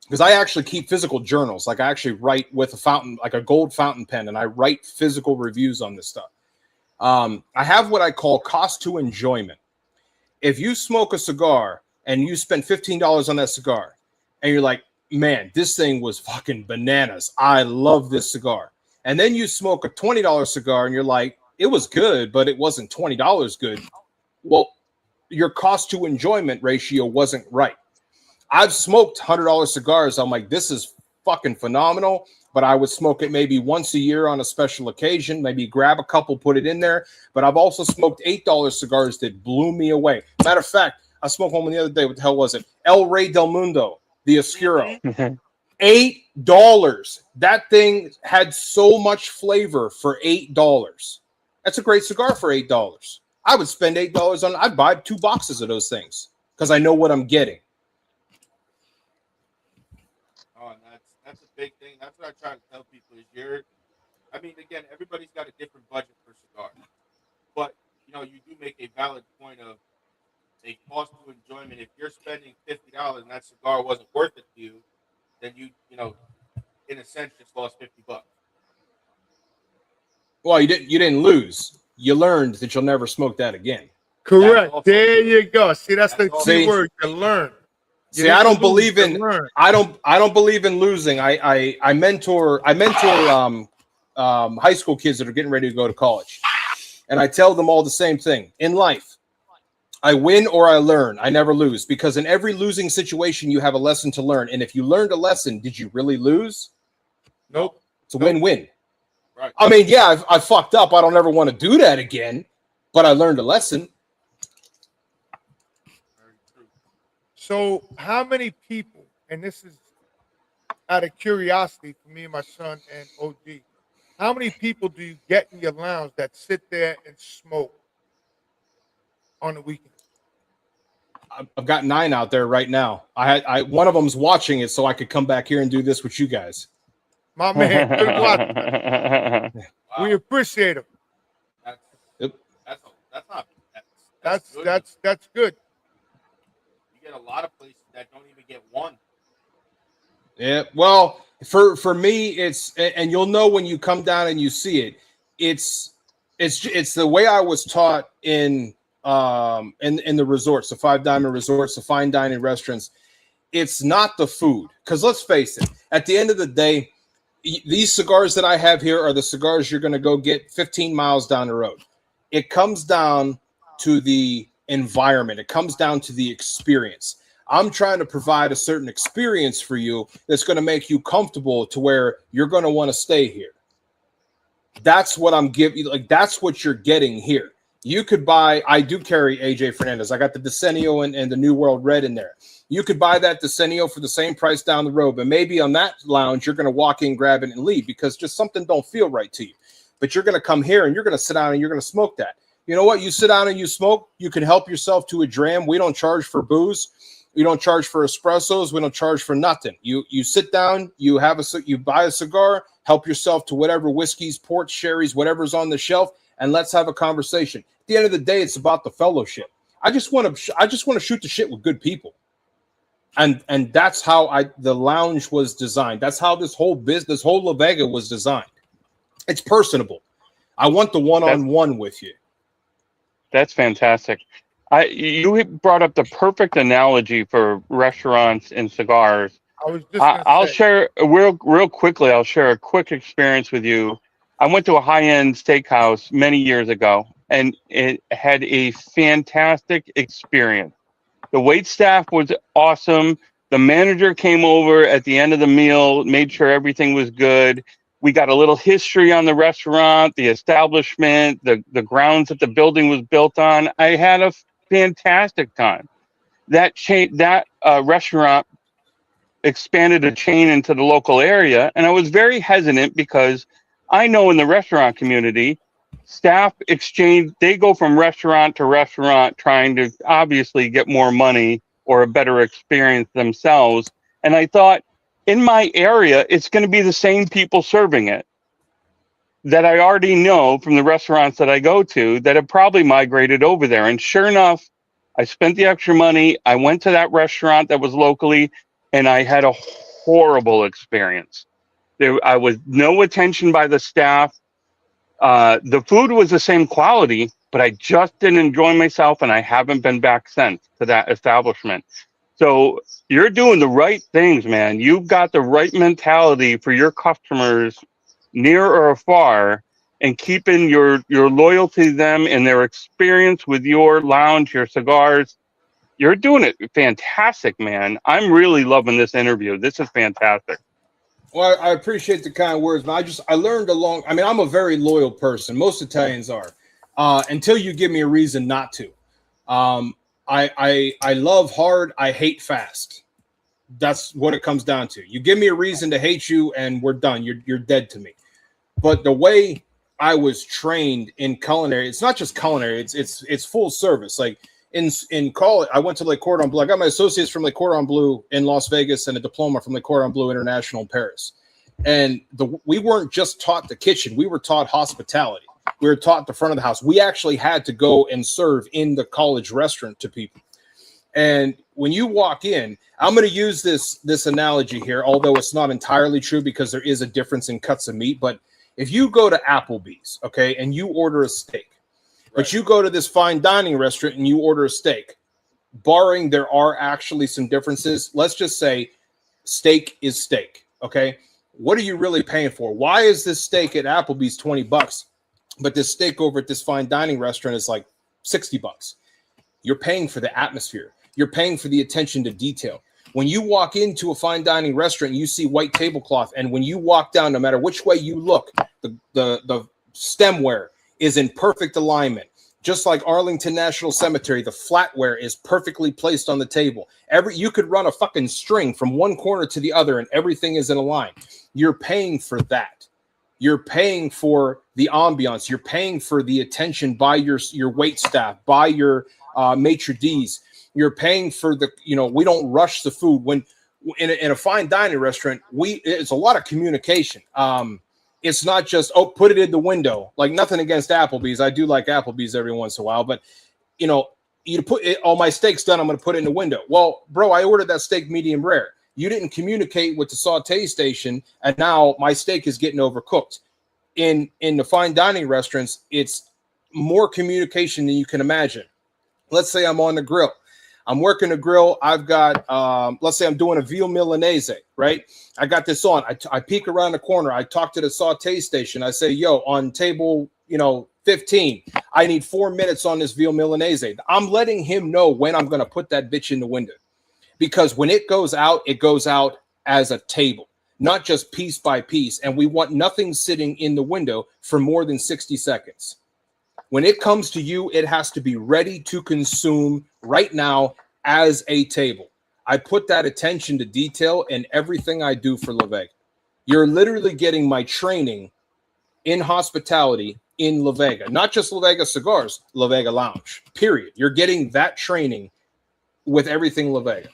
because I actually keep physical journals, like I actually write with a fountain, like a gold fountain pen, and I write physical reviews on this stuff. I have what I call cost to enjoyment. If you smoke a cigar and you spend $15 on that cigar, and you're like, man, this thing was fucking bananas. I love this cigar. And then you smoke a $20 cigar and you're like, it was good, but it wasn't $20 good. Well, your cost to enjoyment ratio wasn't right. I've smoked $100 cigars. I'm like, this is fucking phenomenal, but I would smoke it maybe once a year on a special occasion, maybe grab a couple, put it in there. But I've also smoked $8 cigars that blew me away. Matter of fact, I smoked one the other day. What the hell was it? El Rey del Mundo. The Oscuro, $8. That thing had so much flavor for $8. That's a great cigar for $8. I would spend $8 on. I'd buy 2 boxes of those things because I know what I'm getting. Oh, and that's a big thing. That's what I try to tell people is again, everybody's got a different budget for cigars, but you do make a valid point of a cost to enjoyment. If you're spending $50 and that cigar wasn't worth it to you, then you in a sense just lost $50. Well, you didn't lose. You learned that you'll never smoke that again. Correct. There you go. See, that's the key word. You learn. See, I don't believe in losing. I mentor high school kids that are getting ready to go to college, and I tell them all the same thing in life. I win or I learn. I never lose, because in every losing situation, you have a lesson to learn. And if you learned a lesson, did you really lose? Nope. It's a win-win. Right. I mean, yeah, I fucked up. I don't ever want to do that again, but I learned a lesson. So how many people, and this is out of curiosity for me and my son and OG, how many people do you get in your lounge that sit there and smoke on the weekend? I've got 9 out there right now. One of them's watching it, so I could come back here and do this with you guys. My man, good luck. We appreciate him. That's good. You get a lot of places that don't even get one. Yeah, well, for me, it's, and you'll know when you come down and you see it. It's the way I was taught in the resorts, the 5 Diamond resorts, the fine dining restaurants. It's not the food, because let's face it, at the end of the day, these cigars that I have here are the cigars you're going to go get 15 miles down the road. It comes down to the environment. It comes down to the experience. I'm trying to provide a certain experience for you that's going to make you comfortable to where you're going to want to stay here. That's what I'm giving you. Like, that's what you're getting here. You could buy, I do carry AJ Fernandez. I got the Decenio and the New World Red in there. You could buy that Decenio for the same price down the road, but maybe on that lounge, you're going to walk in, grab it, and leave because just something don't feel right to you. But you're going to come here and you're going to sit down and you're going to smoke that. You know what? You sit down and you smoke. You can help yourself to a dram. We don't charge for booze. We don't charge for espressos. We don't charge for nothing. You sit down, you buy a cigar, help yourself to whatever whiskeys, ports, sherries, whatever's on the shelf, and let's have a conversation. At the end of the day, it's about the fellowship. I just want to shoot the shit with good people. And that's how the lounge was designed. That's how this whole La Vega was designed. It's personable. I want the one-on-one with you. That's fantastic. You brought up the perfect analogy for restaurants and cigars. I was just I'll share real quickly. I'll share a quick experience with you. I went to a high-end steakhouse many years ago, and it had a fantastic experience. The wait staff was awesome. The manager came over at the end of the meal, made sure everything was good. We got a little history on the restaurant, the establishment, the grounds that the building was built on. I had a fantastic time. That restaurant expanded a chain into the local area, and I was very hesitant because I know in the restaurant community, staff exchange, they go from restaurant to restaurant trying to obviously get more money or a better experience themselves. And I thought, in my area, it's going to be the same people serving it that I already know from the restaurants that I go to that have probably migrated over there. And sure enough, I spent the extra money. I went to that restaurant that was locally, and I had a horrible experience. I was no attention by the staff. The food was the same quality, but I just didn't enjoy myself, and I haven't been back since to that establishment. So you're doing the right things, man. You've got the right mentality for your customers, near or afar, and keeping your loyalty to them and their experience with your lounge, your cigars. You're doing it fantastic, man. I'm really loving this interview. This is fantastic. Well, I appreciate the kind words, but I learned I'm a very loyal person. Most Italians are, until you give me a reason not to. I love hard. I hate fast. That's what it comes down to. You give me a reason to hate you, and we're done. You're dead to me. But the way I was trained in culinary, it's not just culinary. It's full service. Like in college, I went to Le Cordon Bleu. I got my associates from Le Cordon Bleu in Las Vegas and a diploma from Le Cordon Bleu International in Paris. And we weren't just taught the kitchen. We were taught hospitality. We were taught the front of the house. We actually had to go and serve in the college restaurant to people. And when you walk in, I'm going to use this analogy here, although it's not entirely true because there is a difference in cuts of meat. But if you go to Applebee's, okay, and you order a steak, but you go to this fine dining restaurant and you order a steak, barring there are actually some differences, let's just say steak is steak, okay? What are you really paying for? Why is this steak at Applebee's $20, but this steak over at this fine dining restaurant is like $60? You're paying for the atmosphere. You're paying for the attention to detail. When you walk into a fine dining restaurant, you see white tablecloth, and when you walk down, no matter which way you look, the stemware is in perfect alignment. Just like Arlington National Cemetery, the flatware is perfectly placed on the table. You could run a fucking string from one corner to the other, and everything is in a line. You're paying for that. You're paying for the ambiance. You're paying for the attention by your wait staff, by your maitre d's. You're paying for we don't rush the food. When in a fine dining restaurant, it's a lot of communication. It's not just, put it in the window. Like, nothing against Applebee's. I do like Applebee's every once in a while, but you put it, my steak's done, I'm going to put it in the window. Well, bro, I ordered that steak medium rare. You didn't communicate with the saute station, and now my steak is getting overcooked. In the fine dining restaurants, it's more communication than you can imagine. Let's say I'm on the grill. I'm working the grill. I've got, let's say I'm doing a veal Milanese, right? I got this on. I peek around the corner. I talk to the saute station. I say, yo, on table, 15, I need 4 minutes on this veal Milanese. I'm letting him know when I'm going to put that bitch in the window. Because when it goes out as a table, not just piece by piece. And we want nothing sitting in the window for more than 60 seconds. When it comes to you, it has to be ready to consume right now as a table. I put that attention to detail in everything I do for La Vega. You're literally getting my training in hospitality in La Vega, not just La Vega Cigars, La Vega Lounge, period. You're getting that training with everything La Vega.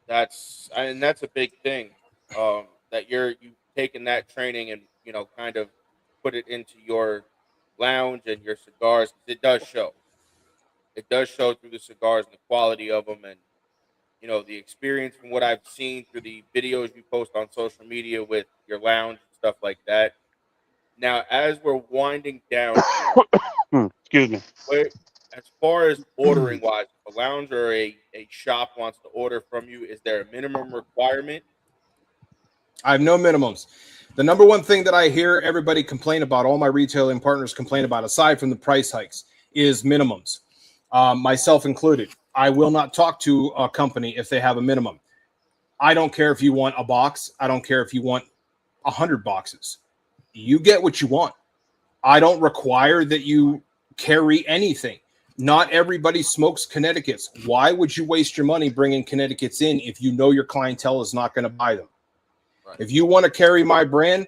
That's a big thing, that you've taken that training and, kind of put it into your lounge and your cigars. It does show. it does show through the cigars and the quality of them, and you know, the experience from what I've seen through the videos you post on social media with your lounge and stuff like that. Now, as we're winding down, excuse me. As far as ordering wise, if a lounge or a shop wants to order from you, is there a minimum requirement? I have no minimums. The number one thing that I hear everybody complain about, all my retailing partners complain about, aside from the price hikes, is minimums, myself included. I will not talk to a company if they have a minimum. I don't care if you want a box. I don't care if you want 100 boxes. You get what you want. I don't require that you carry anything. Not everybody smokes Connecticut's. Why would you waste your money bringing Connecticut's in if you know your clientele is not going to buy them? Right. If you want to carry my brand,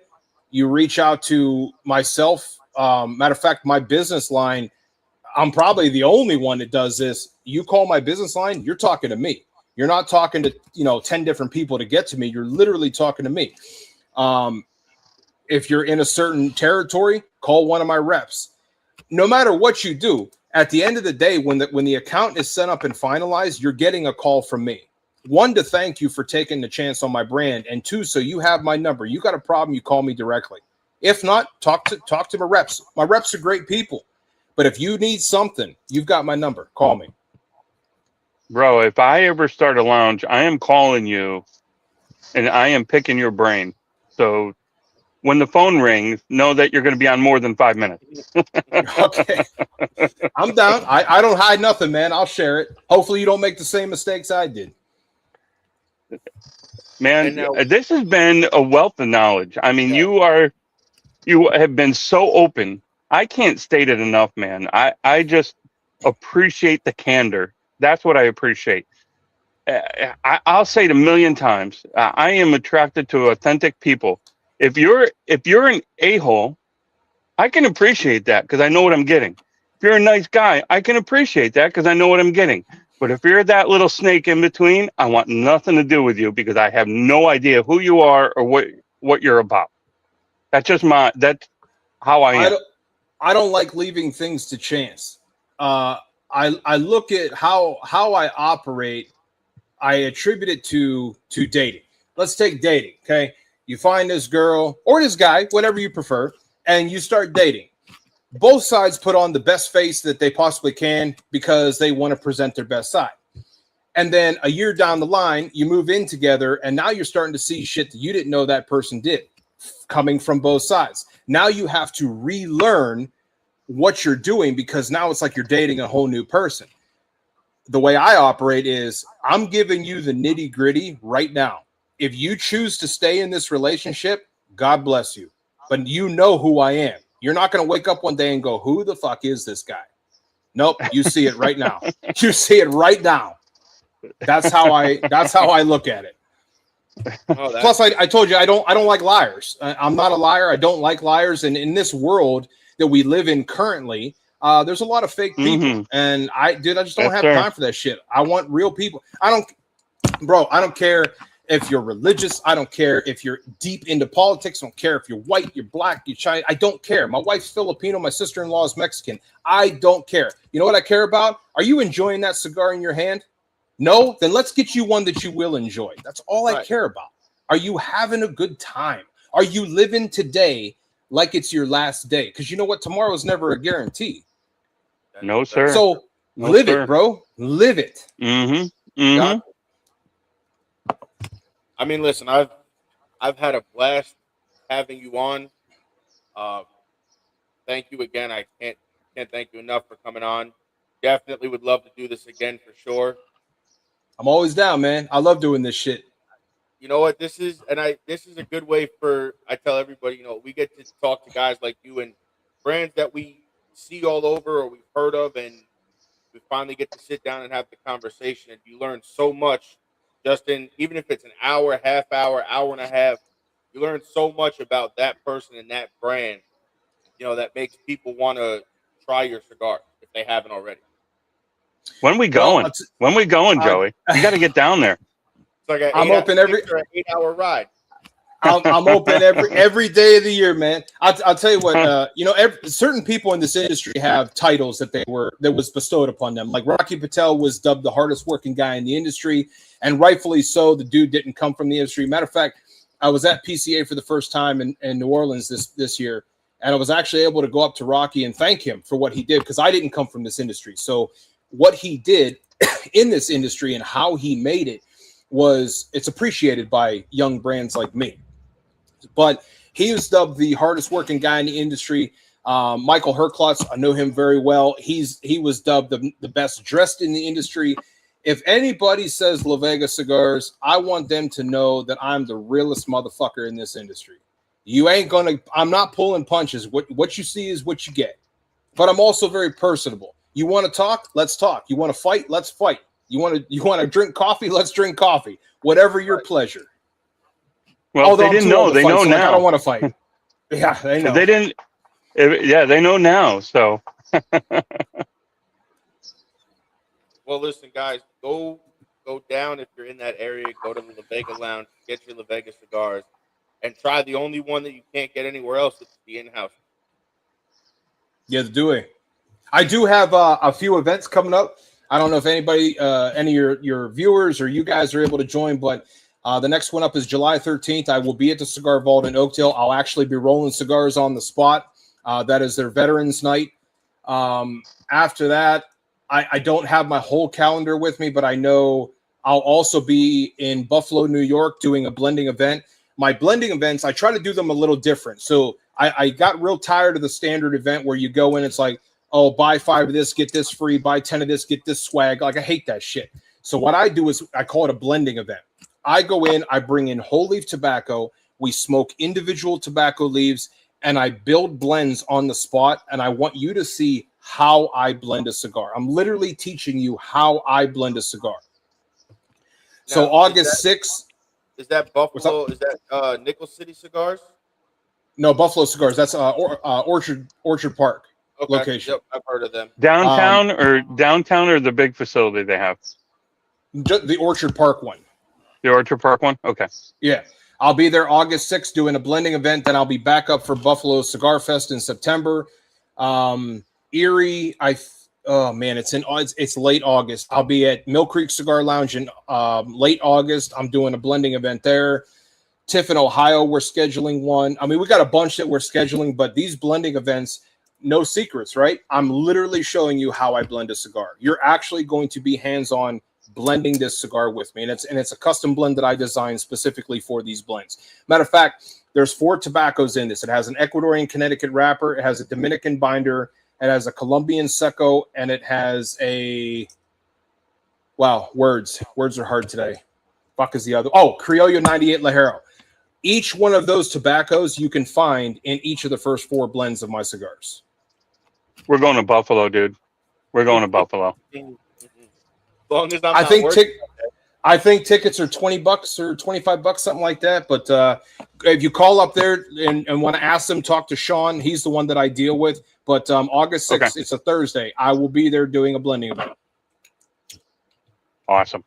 you reach out to myself. Matter of fact, my business line, I'm probably the only one that does this. You call my business line, you're talking to me. You're not talking to 10 different people to get to me. You're literally talking to me. If you're in a certain territory, call one of my reps. No matter what you do, at the end of the day, when the account is set up and finalized, you're getting a call from me. One, to thank you for taking the chance on my brand, and two, so you have my number. You got a problem, you call me directly. If not, talk to my reps. My reps are great people. But if you need something, you've got my number. Call me. Bro, if I ever start a lounge, I am calling you and I am picking your brain. So when the phone rings, know that you're going to be on more than 5 minutes. Okay. I'm down. I don't hide nothing, man. I'll share it. Hopefully you don't make the same mistakes I did. Man, this has been a wealth of knowledge. I mean, you have been so open. I can't state it enough, man. I just appreciate the candor. That's what I appreciate. I'll say it a million times. I am attracted to authentic people. If you're an a-hole, I can appreciate that because I know what I'm getting. If you're a nice guy, I can appreciate that because I know what I'm getting. But if you're that little snake in between, I want nothing to do with you because I have no idea who you are or what you're about. That's how I am. I don't like leaving things to chance. I look at how I operate. I attribute it to dating. Let's take dating. Okay. You find this girl or this guy, whatever you prefer, and you start dating. Both sides put on the best face that they possibly can because they want to present their best side. And then a year down the line, you move in together, and now you're starting to see shit that you didn't know that person did coming from both sides. Now you have to relearn what you're doing because now it's like you're dating a whole new person. The way I operate is I'm giving you the nitty gritty right now. If you choose to stay in this relationship, God bless you. But you know who I am. You're not going to wake up one day and go, who the fuck is this guy? Nope. You see it right now. You see it right now. That's how I look at it. Plus, I told you, I don't like liars. I'm not a liar. I don't like liars. And in this world that we live in currently, there's a lot of fake people. And I just don't have time for that shit. I want real people. I don't care if you're religious. I don't care if you're deep into politics. I don't care if you're white, you're black, you're Chinese. I don't care. My wife's Filipino. My sister-in-law is Mexican. I don't care. You know what I care about? Are you enjoying that cigar in your hand? No? Then let's get you one that you will enjoy. That's all I care about. Are you having a good time? Are you living today like it's your last day? Because you know what? Tomorrow is never a guarantee. No, sir. So live it, bro. Live it. I mean, listen, I've had a blast having you on. Thank you again. I can't thank you enough for coming on. Definitely would love to do this again for sure. I'm always down, man. I love doing this shit. You know what? This is a good way I tell everybody, we get to talk to guys like you and brands that we see all over or we've heard of, and we finally get to sit down and have the conversation, and you learn so much just even if it's an hour, half hour, hour and a half, you learn so much about that person and that brand, that makes people want to try your cigar if they haven't already. When we going? Joey? You got to get down there. It's like I'm open every 8-hour ride. I'm open every day of the year, man. I'll tell you what. Certain people in this industry have titles that was bestowed upon them. Like Rocky Patel was dubbed the hardest working guy in the industry, and rightfully so. The dude didn't come from the industry. Matter of fact, I was at PCA for the first time in New Orleans this year, and I was actually able to go up to Rocky and thank him for what he did, because I didn't come from this industry. So what he did in this industry and how he made it's appreciated by young brands like me. But he was dubbed the hardest working guy in the industry. Michael Herklotz, I know him very well. He was dubbed the best dressed in the industry. If anybody says La Vega Cigars, I want them to know that I'm the realest motherfucker in this industry. I'm not pulling punches. What you see is what you get. But I'm also very personable. You want to talk? Let's talk. You want to fight? Let's fight. You want to drink coffee? Let's drink coffee. Whatever your pleasure. Well, they didn't know. They know now. I don't want to fight. Yeah, they know. They didn't. Yeah, they know now. So. Well, listen, guys, go down if you're in that area. Go to the La Vega Lounge, get your La Vega cigars, and try the only one that you can't get anywhere else. It's the in-house. Yeah, I do have a few events coming up. I don't know if anybody, any of your viewers or you guys are able to join, but the next one up is July 13th. I will be at the Cigar Vault in Oakdale. I'll actually be rolling cigars on the spot. That is their Veterans Night. After that, I don't have my whole calendar with me, but I know I'll also be in Buffalo, New York, doing a blending event. My blending events, I try to do them a little different. So I got real tired of the standard event where you go in, it's like, oh, buy 5 of this, get this free, buy 10 of this, get this swag. Like, I hate that shit. So what I do is I call it a blending event. I go in, I bring in whole leaf tobacco, we smoke individual tobacco leaves, and I build blends on the spot, and I want you to see how I blend a cigar. I'm literally teaching you how I blend a cigar. Now, so August 6th. Is that Buffalo? Is that Nickel City Cigars? No, Buffalo Cigars. That's Orchard Park. Okay. Location. Yep, I've heard of them. Downtown or the big facility they have? The Orchard Park one. The Orchard Park one? Okay. Yeah. I'll be there August 6th doing a blending event. Then I'll be back up for Buffalo Cigar Fest in September. Erie, it's late August. I'll be at Mill Creek Cigar Lounge in late August. I'm doing a blending event there. Tiffin, Ohio, we're scheduling one. I mean, we got a bunch that we're scheduling, but these blending events, no secrets, right? I'm literally showing you how I blend a cigar. You're actually going to be hands-on blending this cigar with me. And it's a custom blend that I designed specifically for these blends. Matter of fact, there's 4 tobaccos in this. It has an Ecuadorian Connecticut wrapper. It has a Dominican binder. It has a Colombian Seco. And it has words are hard today. Fuck is the other? Oh, Criollo 98 Lajero. Each one of those tobaccos you can find in each of the first 4 blends of my cigars. We're going to Buffalo, dude. We're going to Buffalo. As long as I think tickets are $20 or $25, something like that. But if you call up there and want to ask them, talk to Sean. He's the one that I deal with. But August 6th, okay. It's a Thursday. I will be there doing a blending event. Awesome.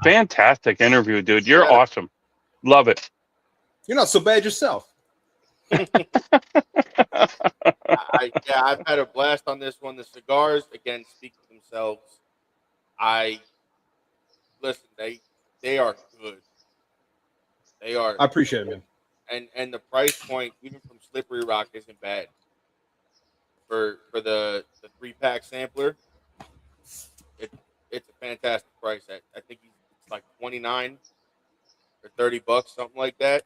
Fantastic interview, dude. You're awesome. Love it. You're not so bad yourself. I've had a blast on this one. The cigars, again, speak for themselves. They are good. They are. I appreciate it, man. And the price point, even from Slippery Rock, isn't bad. For the 3-pack sampler, it's a fantastic price. I think it's like $29 or $30, something like that.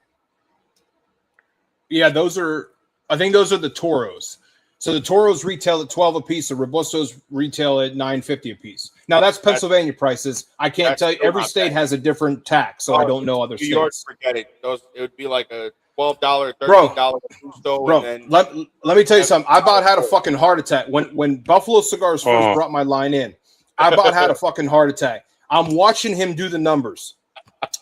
Yeah, I think those are the Toros. So the Toros retail at $12 a piece. The Robustos retail at $9.50 a piece. Now that's Pennsylvania prices. I can't tell you. Every state has a different tax, so I don't know other states. New York, forget it. It would be like a $12, $13 Bro, let me tell you something. I about had a fucking heart attack when Buffalo Cigars first brought my line in. I about had a fucking heart attack. I'm watching him do the numbers,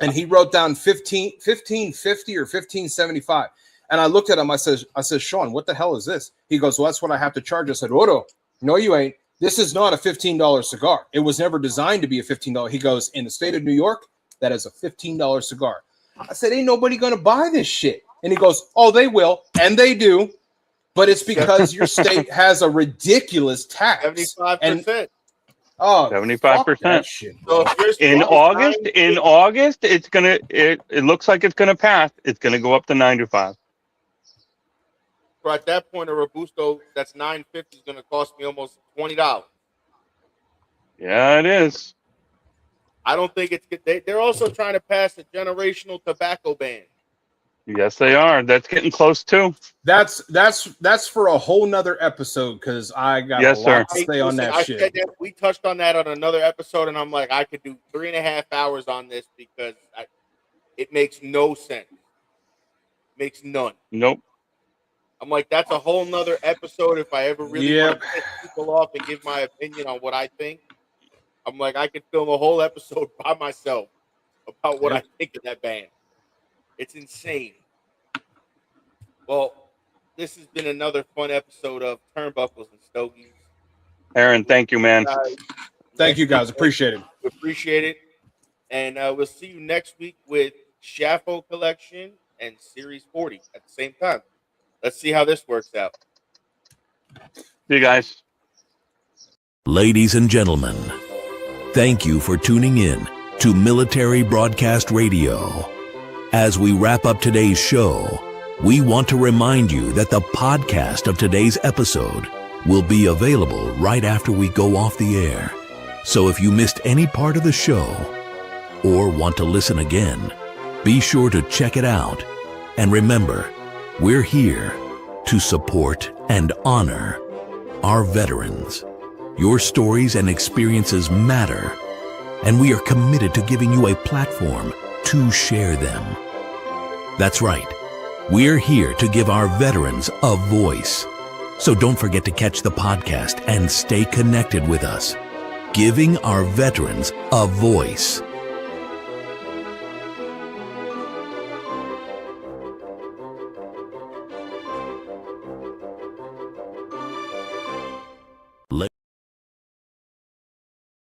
and he wrote down 1550 or 1575. And I looked at him. I said, Sean, what the hell is this? He goes, well, that's what I have to charge. I said, Oro, no, you ain't. This is not a $15 cigar. It was never designed to be a $15. He goes, in the state of New York, that is a $15 cigar. I said, ain't nobody going to buy this shit. And he goes, oh, they will. And they do. But it's because your state has a ridiculous tax. 75%. Oh, 75%. So In August, it looks like it's gonna pass. It's gonna go up to 95. So at that point, a Robusto that's $9.50 is going to cost me almost $20. Yeah, it is. I don't think it's good. They're also trying to pass a generational tobacco ban. Yes, they are. That's getting close too. That's for a whole nother episode because I got a lot to say on that shit. We touched on that on another episode, and I'm like, I could do 3.5 hours on this because it makes no sense. Makes none. Nope. I'm like, that's a whole nother episode if I ever really want to piss people off and give my opinion on what I think. I'm like, I could film a whole episode by myself about what I think of that band. It's insane. Well, this has been another fun episode of Turnbuckles and Stogies. Aaron, thank you, man. Thank you, guys. Appreciate it. Appreciate it. And we'll see you next week with Shaffo Collection and Series 40 at the same time. Let's see how this works out. See you guys. Ladies and gentlemen, thank you for tuning in to Military Broadcast Radio. As we wrap up today's show, we want to remind you that the podcast of today's episode will be available right after we go off the air. So if you missed any part of the show or want to listen again, be sure to check it out. And remember, we're here to support and honor our veterans. Your stories and experiences matter, and we are committed to giving you a platform to share them. That's right. We're here to give our veterans a voice. So don't forget to catch the podcast and stay connected with us. Giving our veterans a voice.